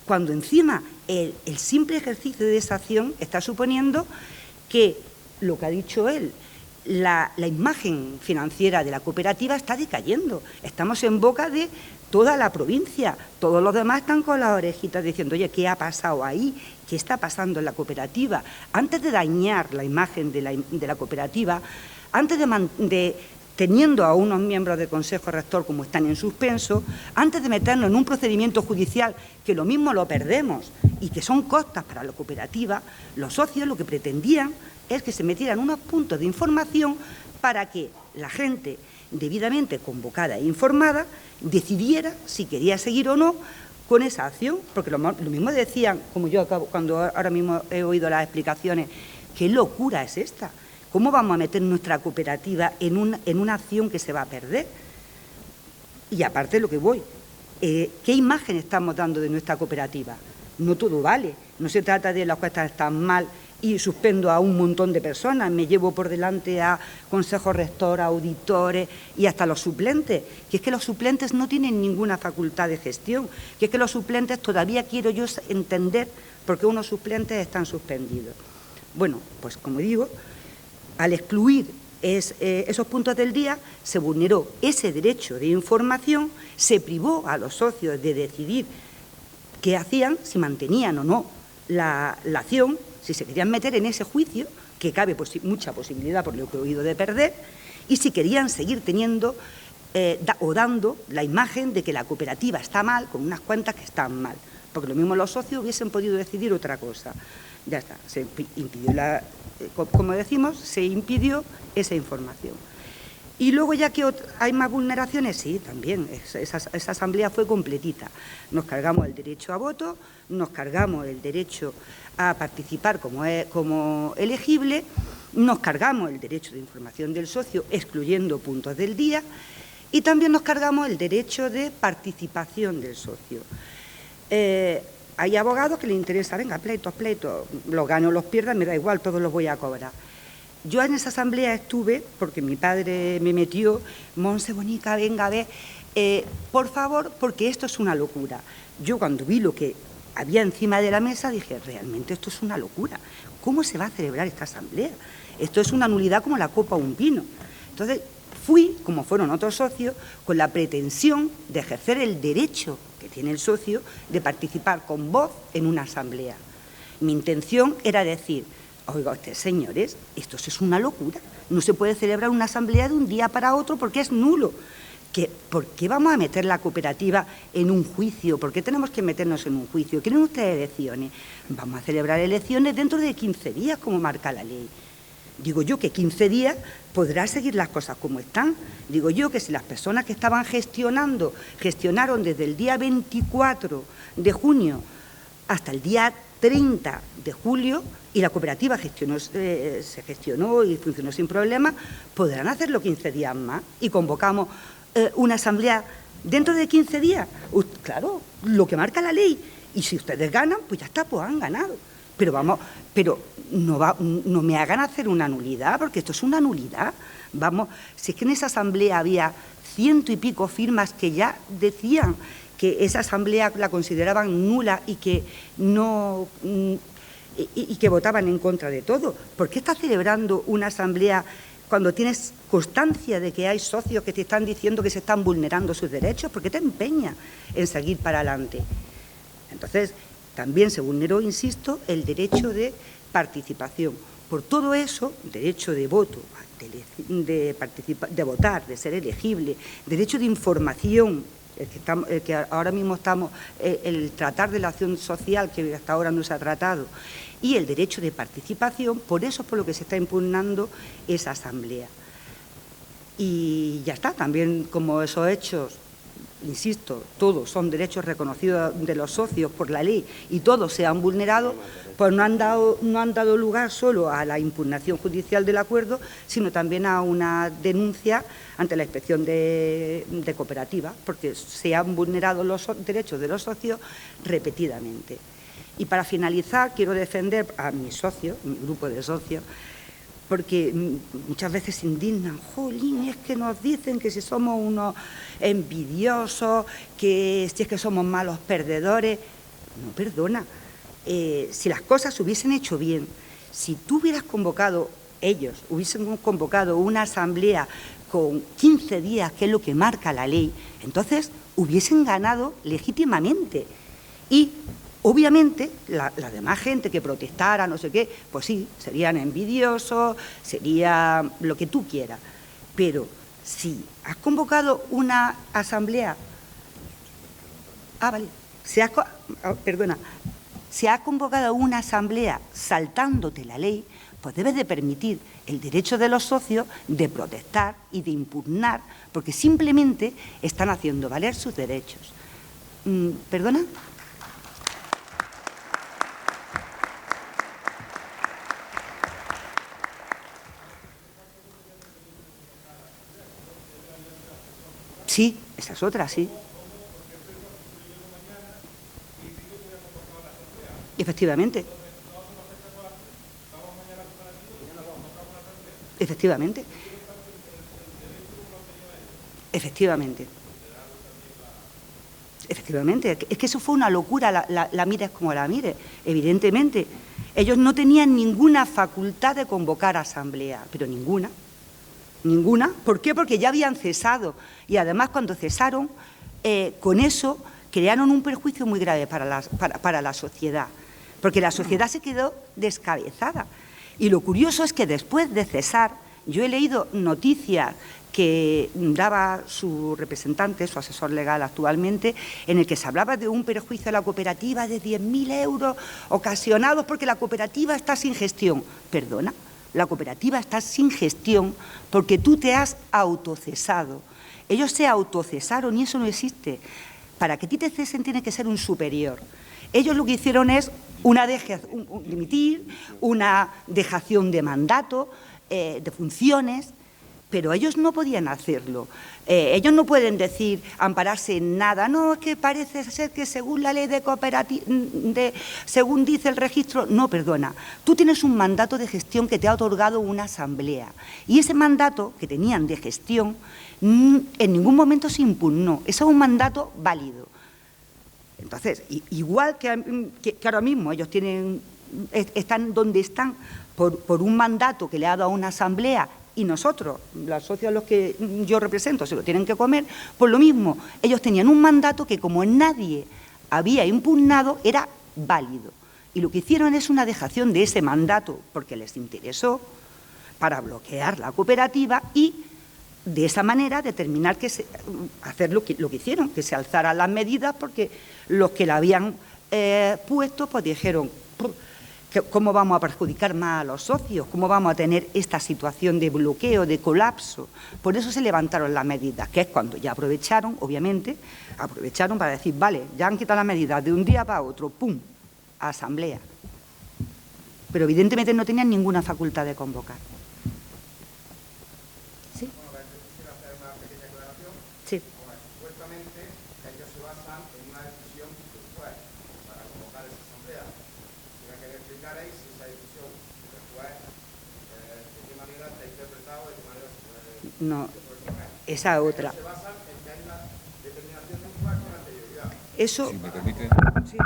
cuando encima el simple ejercicio de esa acción está suponiendo que, lo que ha dicho él, la imagen financiera de la cooperativa está decayendo. Estamos en boca de toda la provincia. Todos los demás están con las orejitas diciendo, oye, ¿qué ha pasado ahí? ¿Qué está pasando en la cooperativa? Antes de dañar la imagen de la cooperativa, antes de teniendo a unos miembros del Consejo Rector como están en suspenso, antes de meternos en un procedimiento judicial que lo mismo lo perdemos y que son costas para la cooperativa, los socios lo que pretendían es que se metieran unos puntos de información para que la gente debidamente convocada e informada decidiera si quería seguir o no con esa acción, porque lo mismo decían, como yo acabo, cuando ahora mismo he oído las explicaciones, ¿qué locura es esta? ¿Cómo vamos a meter nuestra cooperativa en una acción que se va a perder? Y aparte de lo que voy, ¿qué imagen estamos dando de nuestra cooperativa? No todo vale, no se trata de las cuentas están mal y suspendo a un montón de personas, me llevo por delante a Consejo Rector, a auditores y hasta los suplentes, que es que los suplentes no tienen ninguna facultad de gestión, que es que los suplentes todavía quiero yo entender por qué unos suplentes están suspendidos. Bueno, pues como digo, al excluir esos puntos del día, se vulneró ese derecho de información, se privó a los socios de decidir qué hacían, si mantenían o no la acción, si se querían meter en ese juicio, que cabe mucha posibilidad, por lo que he oído, de perder, y si querían seguir teniendo o dando la imagen de que la cooperativa está mal, con unas cuentas que están mal, porque lo mismo los socios hubiesen podido decidir otra cosa. Ya está, se impidió como decimos, se impidió esa información. Y luego, ya que hay más vulneraciones, sí, también, esa asamblea fue completita. Nos cargamos el derecho a voto, nos cargamos el derecho a participar como elegible, nos cargamos el derecho de información del socio, excluyendo puntos del día, y también nos cargamos el derecho de participación del socio. Hay abogados que les interesa, venga, pleitos, los gano o los pierdan, me da igual, todos los voy a cobrar. Yo en esa asamblea estuve, porque mi padre me metió, Monse Bonica, venga, a ver, por favor, porque esto es una locura. Yo cuando vi lo que había encima de la mesa dije, realmente esto es una locura. ¿Cómo se va a celebrar esta asamblea? Esto es una nulidad como la copa o un vino. Entonces, fui, como fueron otros socios, con la pretensión de ejercer el derecho que tiene el socio de participar con voz en una asamblea. Mi intención era decir, oiga ustedes, señores, esto es una locura. No se puede celebrar una asamblea de un día para otro porque es nulo. ¿Por qué vamos a meter la cooperativa en un juicio? ¿Por qué tenemos que meternos en un juicio? ¿Quieren ustedes elecciones? Vamos a celebrar elecciones dentro de 15 días, como marca la ley. Digo yo que 15 días podrá seguir las cosas como están. Digo yo que si las personas que estaban gestionaron desde el día 24 de junio hasta el día 30 de julio, y la cooperativa se gestionó y funcionó sin problemas, podrán hacerlo 15 días más y convocamos una asamblea dentro de 15 días. Claro, lo que marca la ley. Y si ustedes ganan, pues ya está, pues han ganado. Pero no me hagan hacer una nulidad, porque esto es una nulidad. Vamos, si es que en esa asamblea había 100 y pico firmas que ya decían que esa asamblea la consideraban nula y que no y que votaban en contra de todo. ¿Por qué estás celebrando una asamblea cuando tienes constancia de que hay socios que te están diciendo que se están vulnerando sus derechos? ¿Por qué te empeñas en seguir para adelante? Entonces, también se vulneró, insisto, el derecho de participación. Por todo eso, derecho de voto, de votar, de ser elegible, derecho de información, el que ahora mismo estamos, el tratar de la acción social que hasta ahora no se ha tratado, y el derecho de participación, por eso es por lo que se está impugnando esa asamblea. Y ya está, también como esos hechos, insisto, todos son derechos reconocidos de los socios por la ley y todos se han vulnerado, pues no han dado lugar solo a la impugnación judicial del acuerdo, sino también a una denuncia ante la inspección de cooperativas, porque se han vulnerado los derechos de los socios repetidamente. Y para finalizar, quiero defender a mis socios, mi grupo de socios, porque muchas veces se indignan, jolín, es que nos dicen que si somos unos envidiosos, que si es que somos malos perdedores. No, perdona, si las cosas se hubiesen hecho bien, si tú hubieras convocado, ellos hubiesen convocado una asamblea con 15 días, que es lo que marca la ley, entonces hubiesen ganado legítimamente. Y obviamente, la demás gente que protestara, no sé qué, pues sí, serían envidiosos, sería lo que tú quieras. Pero si has convocado una asamblea... vale. Si has convocado una asamblea saltándote la ley, pues debes de permitir el derecho de los socios de protestar y de impugnar, porque simplemente están haciendo valer sus derechos. ¿Perdona? Sí, esa es otra, sí. Efectivamente. Efectivamente. Efectivamente. Efectivamente. Es que eso fue una locura, la mires como la mires. Evidentemente, ellos no tenían ninguna facultad de convocar asamblea, pero ninguna. Ninguna. ¿Por qué? Porque ya habían cesado. Y además, cuando cesaron, con eso crearon un perjuicio muy grave para la sociedad. Porque la sociedad se quedó descabezada. Y lo curioso es que después de cesar, yo he leído noticias que daba su representante, su asesor legal actualmente, en el que se hablaba de un perjuicio a la cooperativa de 10.000 euros ocasionados porque la cooperativa está sin gestión. Perdona, la cooperativa está sin gestión porque tú te has autocesado. Ellos se autocesaron y eso no existe. Para que a ti te cesen tiene que ser un superior. Ellos lo que hicieron es dimitir, una dejación de mandato, de funciones, pero ellos no podían hacerlo. Ellos no pueden decir, ampararse en nada. No, es que parece ser que según la ley de cooperativa, según dice el registro, no, perdona. Tú tienes un mandato de gestión que te ha otorgado una asamblea y ese mandato que tenían de gestión en ningún momento se impugnó. Ese es un mandato válido. Entonces, igual que ahora mismo ellos tienen están donde están por un mandato que le ha dado una asamblea, y nosotros, los socios a los que yo represento, se lo tienen que comer, por lo mismo, ellos tenían un mandato que como nadie había impugnado, era válido. Y lo que hicieron es una dejación de ese mandato porque les interesó para bloquear la cooperativa y de esa manera determinar hacer lo que hicieron, que se alzaran las medidas, porque los que la habían puesto pues dijeron, ¿cómo vamos a perjudicar más a los socios? ¿Cómo vamos a tener esta situación de bloqueo, de colapso? Por eso se levantaron las medidas, que es cuando ya aprovecharon, obviamente, aprovecharon para decir, vale, ya han quitado las medidas de un día para otro, ¡pum!, a asamblea. Pero evidentemente no tenían ninguna facultad de convocar. ¿Sí? Bueno, quisiera hacer una pequeña aclaración. Sí. Supuestamente ellos se basan en una decisión del juez para convocar esa asamblea. Quisiera que me explicarais si esa decisión del juez, de qué manera está interpretado, de qué manera se puede... No, esa otra. Ellos se basan en que hay una determinación de un juez con anterioridad. Eso... Si me permiten. Sí.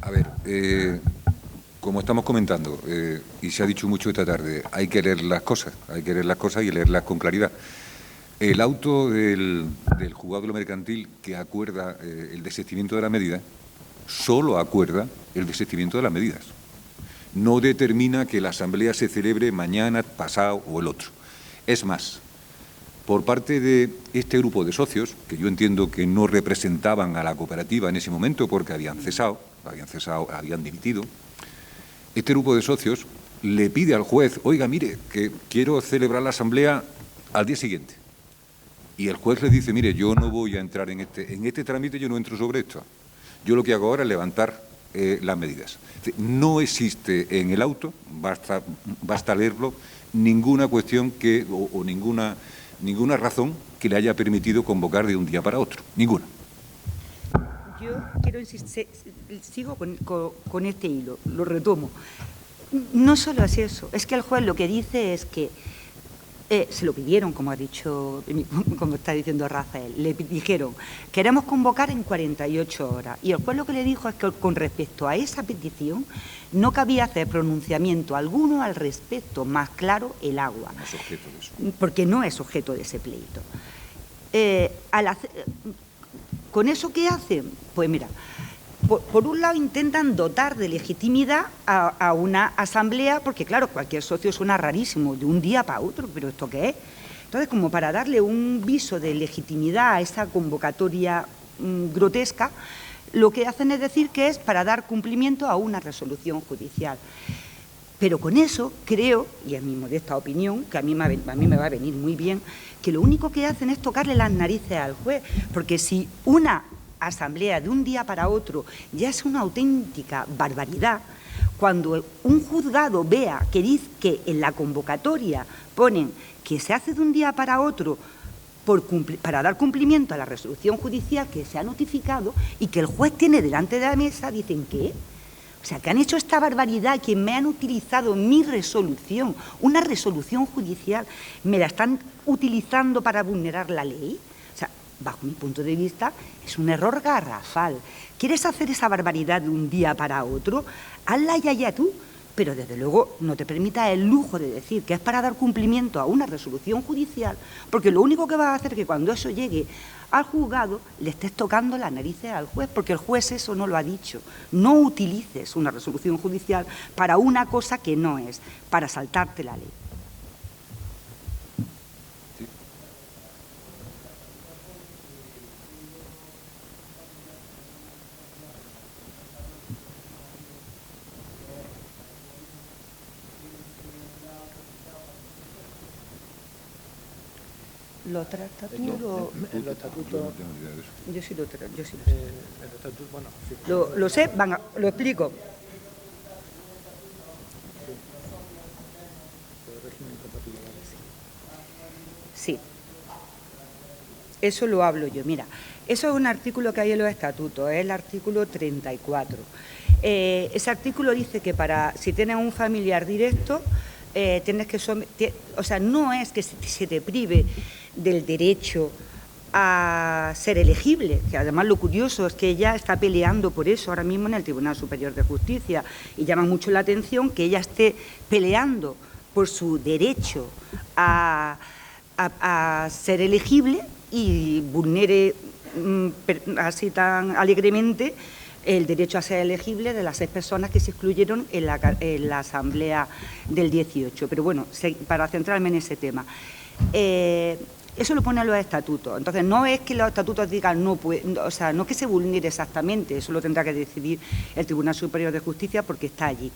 A ver, como estamos comentando, y se ha dicho mucho esta tarde, hay que leer las cosas y leerlas con claridad. El auto del juzgado de lo mercantil que acuerda el desistimiento de la medida, solo acuerda el desistimiento de las medidas. No determina que la asamblea se celebre mañana, pasado o el otro. Es más, por parte de este grupo de socios, que yo entiendo que no representaban a la cooperativa en ese momento porque habían dimitido, este grupo de socios le pide al juez, oiga, mire, que quiero celebrar la asamblea al día siguiente. Y el juez le dice, mire, yo no voy a entrar en este trámite, yo no entro sobre esto. Yo lo que hago ahora es levantar las medidas. No existe en el auto, basta leerlo, ninguna cuestión o ninguna razón que le haya permitido convocar de un día para otro. Ninguna. Yo quiero insistir, sigo con este hilo, lo retomo. No solo es eso, es que el juez lo que dice es que se lo pidieron, como ha dicho, como está diciendo Rafael, le dijeron, queremos convocar en 48 horas. Y el juez lo que le dijo es que con respecto a esa petición no cabía hacer pronunciamiento alguno al respecto, más claro el agua. No es objeto de eso. Porque no es objeto de ese pleito. ¿Con eso qué hacen? Pues mira, por un lado intentan dotar de legitimidad a una asamblea, porque claro, cualquier socio suena rarísimo, de un día para otro, pero ¿esto qué es? Entonces, como para darle un viso de legitimidad a esa convocatoria grotesca, lo que hacen es decir que es para dar cumplimiento a una resolución judicial. Pero con eso creo, y es mi modesta opinión, que a mí me va a venir muy bien, que lo único que hacen es tocarle las narices al juez, porque si una asamblea de un día para otro ya es una auténtica barbaridad, cuando un juzgado vea que dice que en la convocatoria ponen que se hace de un día para otro para dar cumplimiento a la resolución judicial que se ha notificado y que el juez tiene delante de la mesa, dicen ¿qué? O sea, que han hecho esta barbaridad, que me han utilizado mi resolución, una resolución judicial, me la están utilizando para vulnerar la ley. O sea, bajo mi punto de vista, es un error garrafal. ¿Quieres hacer esa barbaridad de un día para otro? Hazla ya tú, pero desde luego no te permita el lujo de decir que es para dar cumplimiento a una resolución judicial, porque lo único que va a hacer es que cuando eso llegue al juzgado le estés tocando las narices al juez, porque el juez eso no lo ha dicho. No utilices una resolución judicial para una cosa que no es, para saltarte la ley. ¿Los estatutos? El estatuto... Yo sí lo sé. El estatuto, bueno, sí. Lo sé, lo explico. Sí. Eso lo hablo yo. Mira, eso es un artículo que hay en los estatutos, es el artículo 34. Ese artículo dice que si tienes un familiar directo, tienes que o sea, no es que se te prive del derecho a ser elegible, que además lo curioso es que ella está peleando por eso ahora mismo en el Tribunal Superior de Justicia, y llama mucho la atención que ella esté peleando por su derecho a ser elegible y vulnere así tan alegremente el derecho a ser elegible de las 6 personas que se excluyeron en la Asamblea del 18. Pero bueno, para centrarme en ese tema, eso lo ponen los estatutos. Entonces, no es que los estatutos digan no es que se vulnere exactamente, eso lo tendrá que decidir el Tribunal Superior de Justicia porque está allí.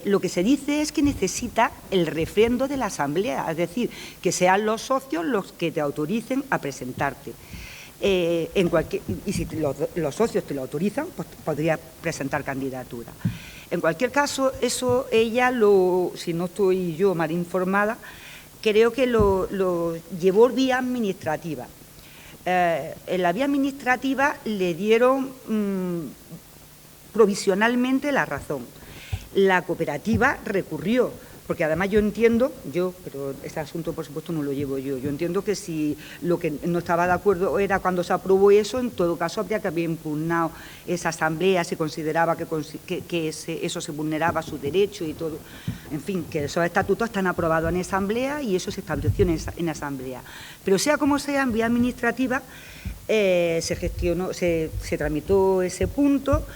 Lo que se dice es que necesita el refrendo de la Asamblea, es decir, que sean los socios los que te autoricen a presentarte. Y si los socios te lo autorizan, pues podrías presentar candidatura. En cualquier caso, eso ella, si no estoy yo mal informada, creo que lo llevó vía administrativa. En la vía administrativa le dieron provisionalmente la razón. La cooperativa recurrió, porque además yo entiendo, pero ese asunto por supuesto no lo llevo yo entiendo que si lo que no estaba de acuerdo era cuando se aprobó eso, en todo caso habría que haber impugnado esa asamblea, si consideraba que eso se vulneraba su derecho y todo. En fin, que esos estatutos están aprobados en asamblea y eso se estableció en asamblea. Pero sea como sea, en vía administrativa se tramitó ese punto,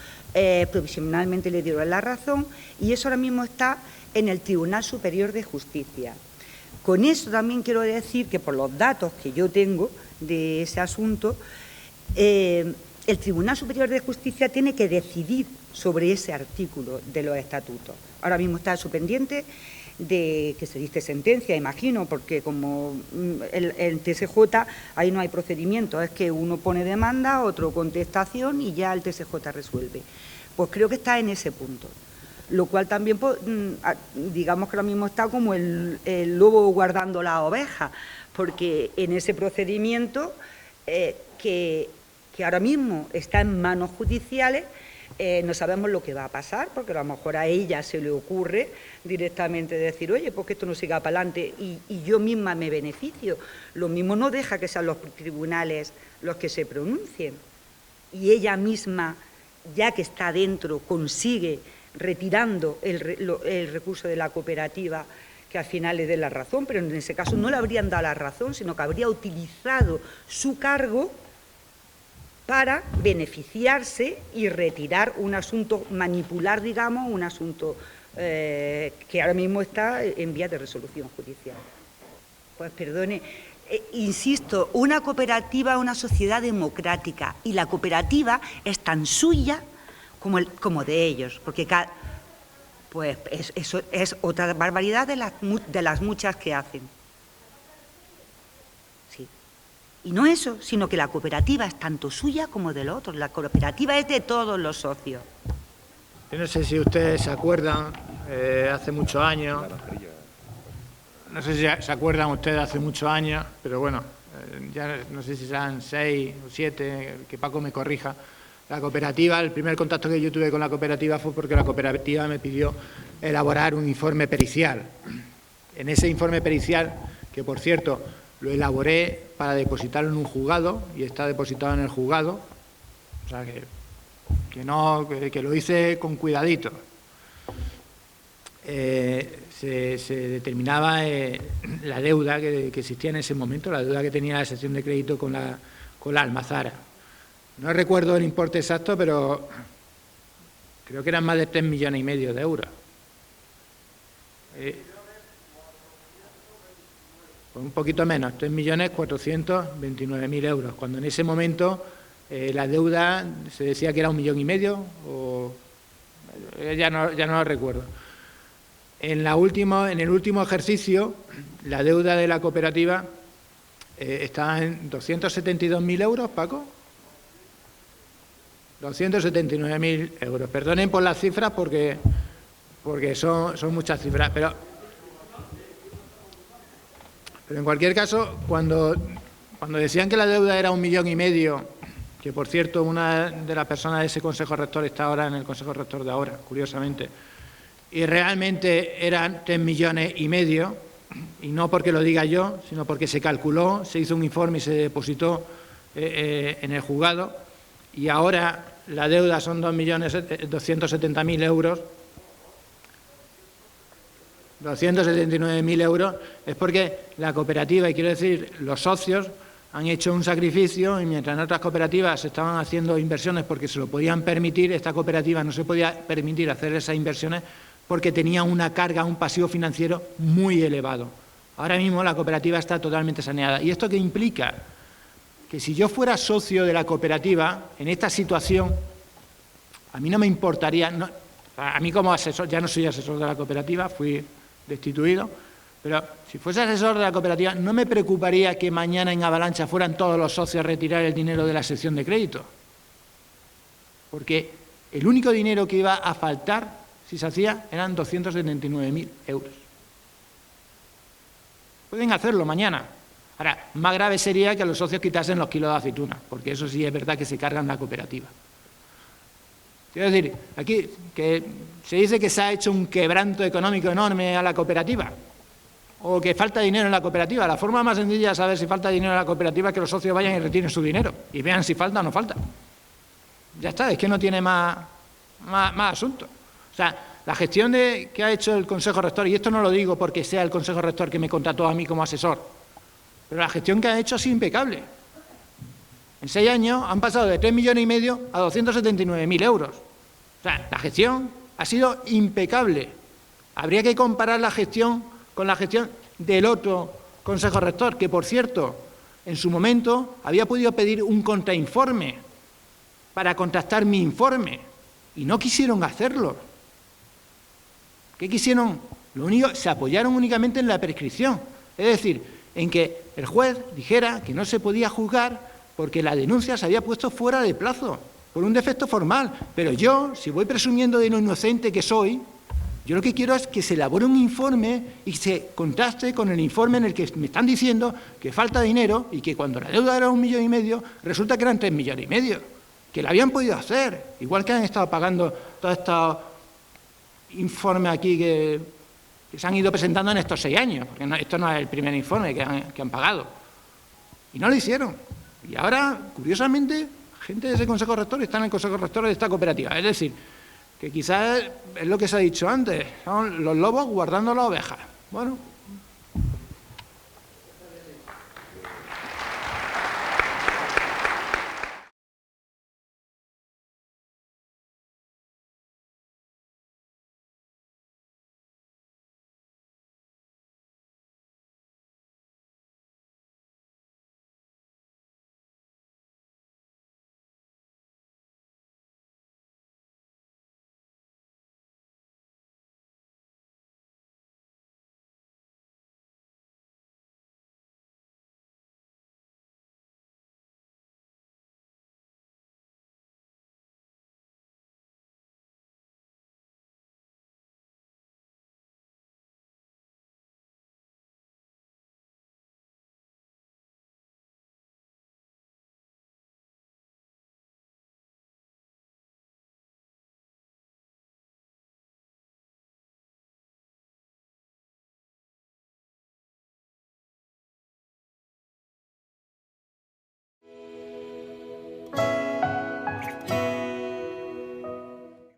provisionalmente le dieron la razón y eso ahora mismo está en el Tribunal Superior de Justicia. Con eso también quiero decir que por los datos que yo tengo de ese asunto, el Tribunal Superior de Justicia tiene que decidir sobre ese artículo de los estatutos. Ahora mismo está su pendiente de que se dicte sentencia, imagino, porque como el TSJ ahí no hay procedimiento, es que uno pone demanda, otro contestación y ya el TSJ resuelve. Pues creo que está en ese punto. Lo cual también, pues, digamos que ahora mismo está como el lobo guardando la oveja, porque en ese procedimiento que ahora mismo está en manos judiciales, no sabemos lo que va a pasar, porque a lo mejor a ella se le ocurre directamente decir, oye, pues que esto no siga para adelante y yo misma me beneficio. Lo mismo no deja que sean los tribunales los que se pronuncien. Y ella misma, ya que está dentro, consigue retirando el recurso de la cooperativa, que al final le dé la razón, pero en ese caso no le habrían dado la razón, sino que habría utilizado su cargo para beneficiarse y retirar un asunto, manipular, digamos, un asunto que ahora mismo está en vías de resolución judicial. Pues perdone, insisto, una cooperativa es una sociedad democrática y la cooperativa es tan suya como de ellos, porque pues eso es otra barbaridad de las muchas que hacen. Sí. Y no eso, sino que la cooperativa es tanto suya como de los otros. La cooperativa es de todos los socios. Yo no sé si ustedes se acuerdan, hace muchos años, no sé si se acuerdan ustedes hace muchos años, pero bueno, ya no sé si serán 6 o 7, que Paco me corrija. La cooperativa, el primer contacto que yo tuve con la cooperativa fue porque la cooperativa me pidió elaborar un informe pericial. En ese informe pericial, que por cierto lo elaboré para depositarlo en un juzgado y está depositado en el juzgado, o sea que lo hice con cuidadito. Se determinaba la deuda que existía en ese momento, la deuda que tenía la sección de crédito con la Almazara. No recuerdo el importe exacto, pero creo que eran más de 3,5 millones de euros. Un poquito menos, 3.429.000 euros, cuando en ese momento la deuda se decía que era 1,5 millones, o ya no lo recuerdo. En el último ejercicio, la deuda de la cooperativa estaba en 272.000 euros, Paco. 279.000 euros. Perdonen por las cifras porque son muchas cifras, pero en cualquier caso, cuando decían que la deuda era 1,5 millones, que por cierto una de las personas de ese Consejo Rector está ahora en el Consejo Rector de ahora, curiosamente, y realmente eran 3,5 millones, y no porque lo diga yo, sino porque se calculó, se hizo un informe y se depositó en el juzgado, y ahora la deuda son 2.270.000 euros, 279.000 euros, es porque la cooperativa, y quiero decir, los socios, han hecho un sacrificio, y mientras en otras cooperativas se estaban haciendo inversiones porque se lo podían permitir, esta cooperativa no se podía permitir hacer esas inversiones porque tenía una carga, un pasivo financiero muy elevado. Ahora mismo la cooperativa está totalmente saneada. ¿Y esto qué implica? Que si yo fuera socio de la cooperativa, en esta situación, a mí no me importaría, a mí como asesor, ya no soy asesor de la cooperativa, fui destituido, pero si fuese asesor de la cooperativa, no me preocuparía que mañana en Avalancha fueran todos los socios a retirar el dinero de la sección de crédito. Porque el único dinero que iba a faltar, si se hacía, eran 279.000 euros. Pueden hacerlo mañana. Ahora, más grave sería que los socios quitasen los kilos de aceituna, porque eso sí es verdad que se cargan la cooperativa. Quiero decir, aquí que se dice que se ha hecho un quebranto económico enorme a la cooperativa, o que falta dinero en la cooperativa. La forma más sencilla de saber si falta dinero en la cooperativa es que los socios vayan y retiren su dinero y vean si falta o no falta. Ya está, es que no tiene más asunto. O sea, la gestión que ha hecho el Consejo Rector, y esto no lo digo porque sea el Consejo Rector que me contrató a mí como asesor, pero la gestión que ha hecho ha sido impecable. En 6 años han pasado de 3,5 millones a 279.000 euros. O sea, la gestión ha sido impecable. Habría que comparar la gestión con la gestión del otro Consejo Rector, que, por cierto, en su momento había podido pedir un contrainforme para contrastar mi informe, y no quisieron hacerlo. ¿Qué quisieron? Se apoyaron únicamente en la prescripción, es decir, en que el juez dijera que no se podía juzgar porque la denuncia se había puesto fuera de plazo, por un defecto formal. Pero yo, si voy presumiendo de lo inocente que soy, yo lo que quiero es que se elabore un informe y se contraste con el informe en el que me están diciendo que falta dinero y que cuando la deuda era 1,5 millones, resulta que eran 3,5 millones, que la habían podido hacer, igual que han estado pagando todos estos informes aquí que se han ido presentando en estos 6 años, porque esto no es el primer informe que han pagado. Y no lo hicieron. Y ahora, curiosamente, gente de ese Consejo Rector está en el Consejo Rector de esta cooperativa. Es decir, que quizás es lo que se ha dicho antes, son los lobos guardando las ovejas. Bueno,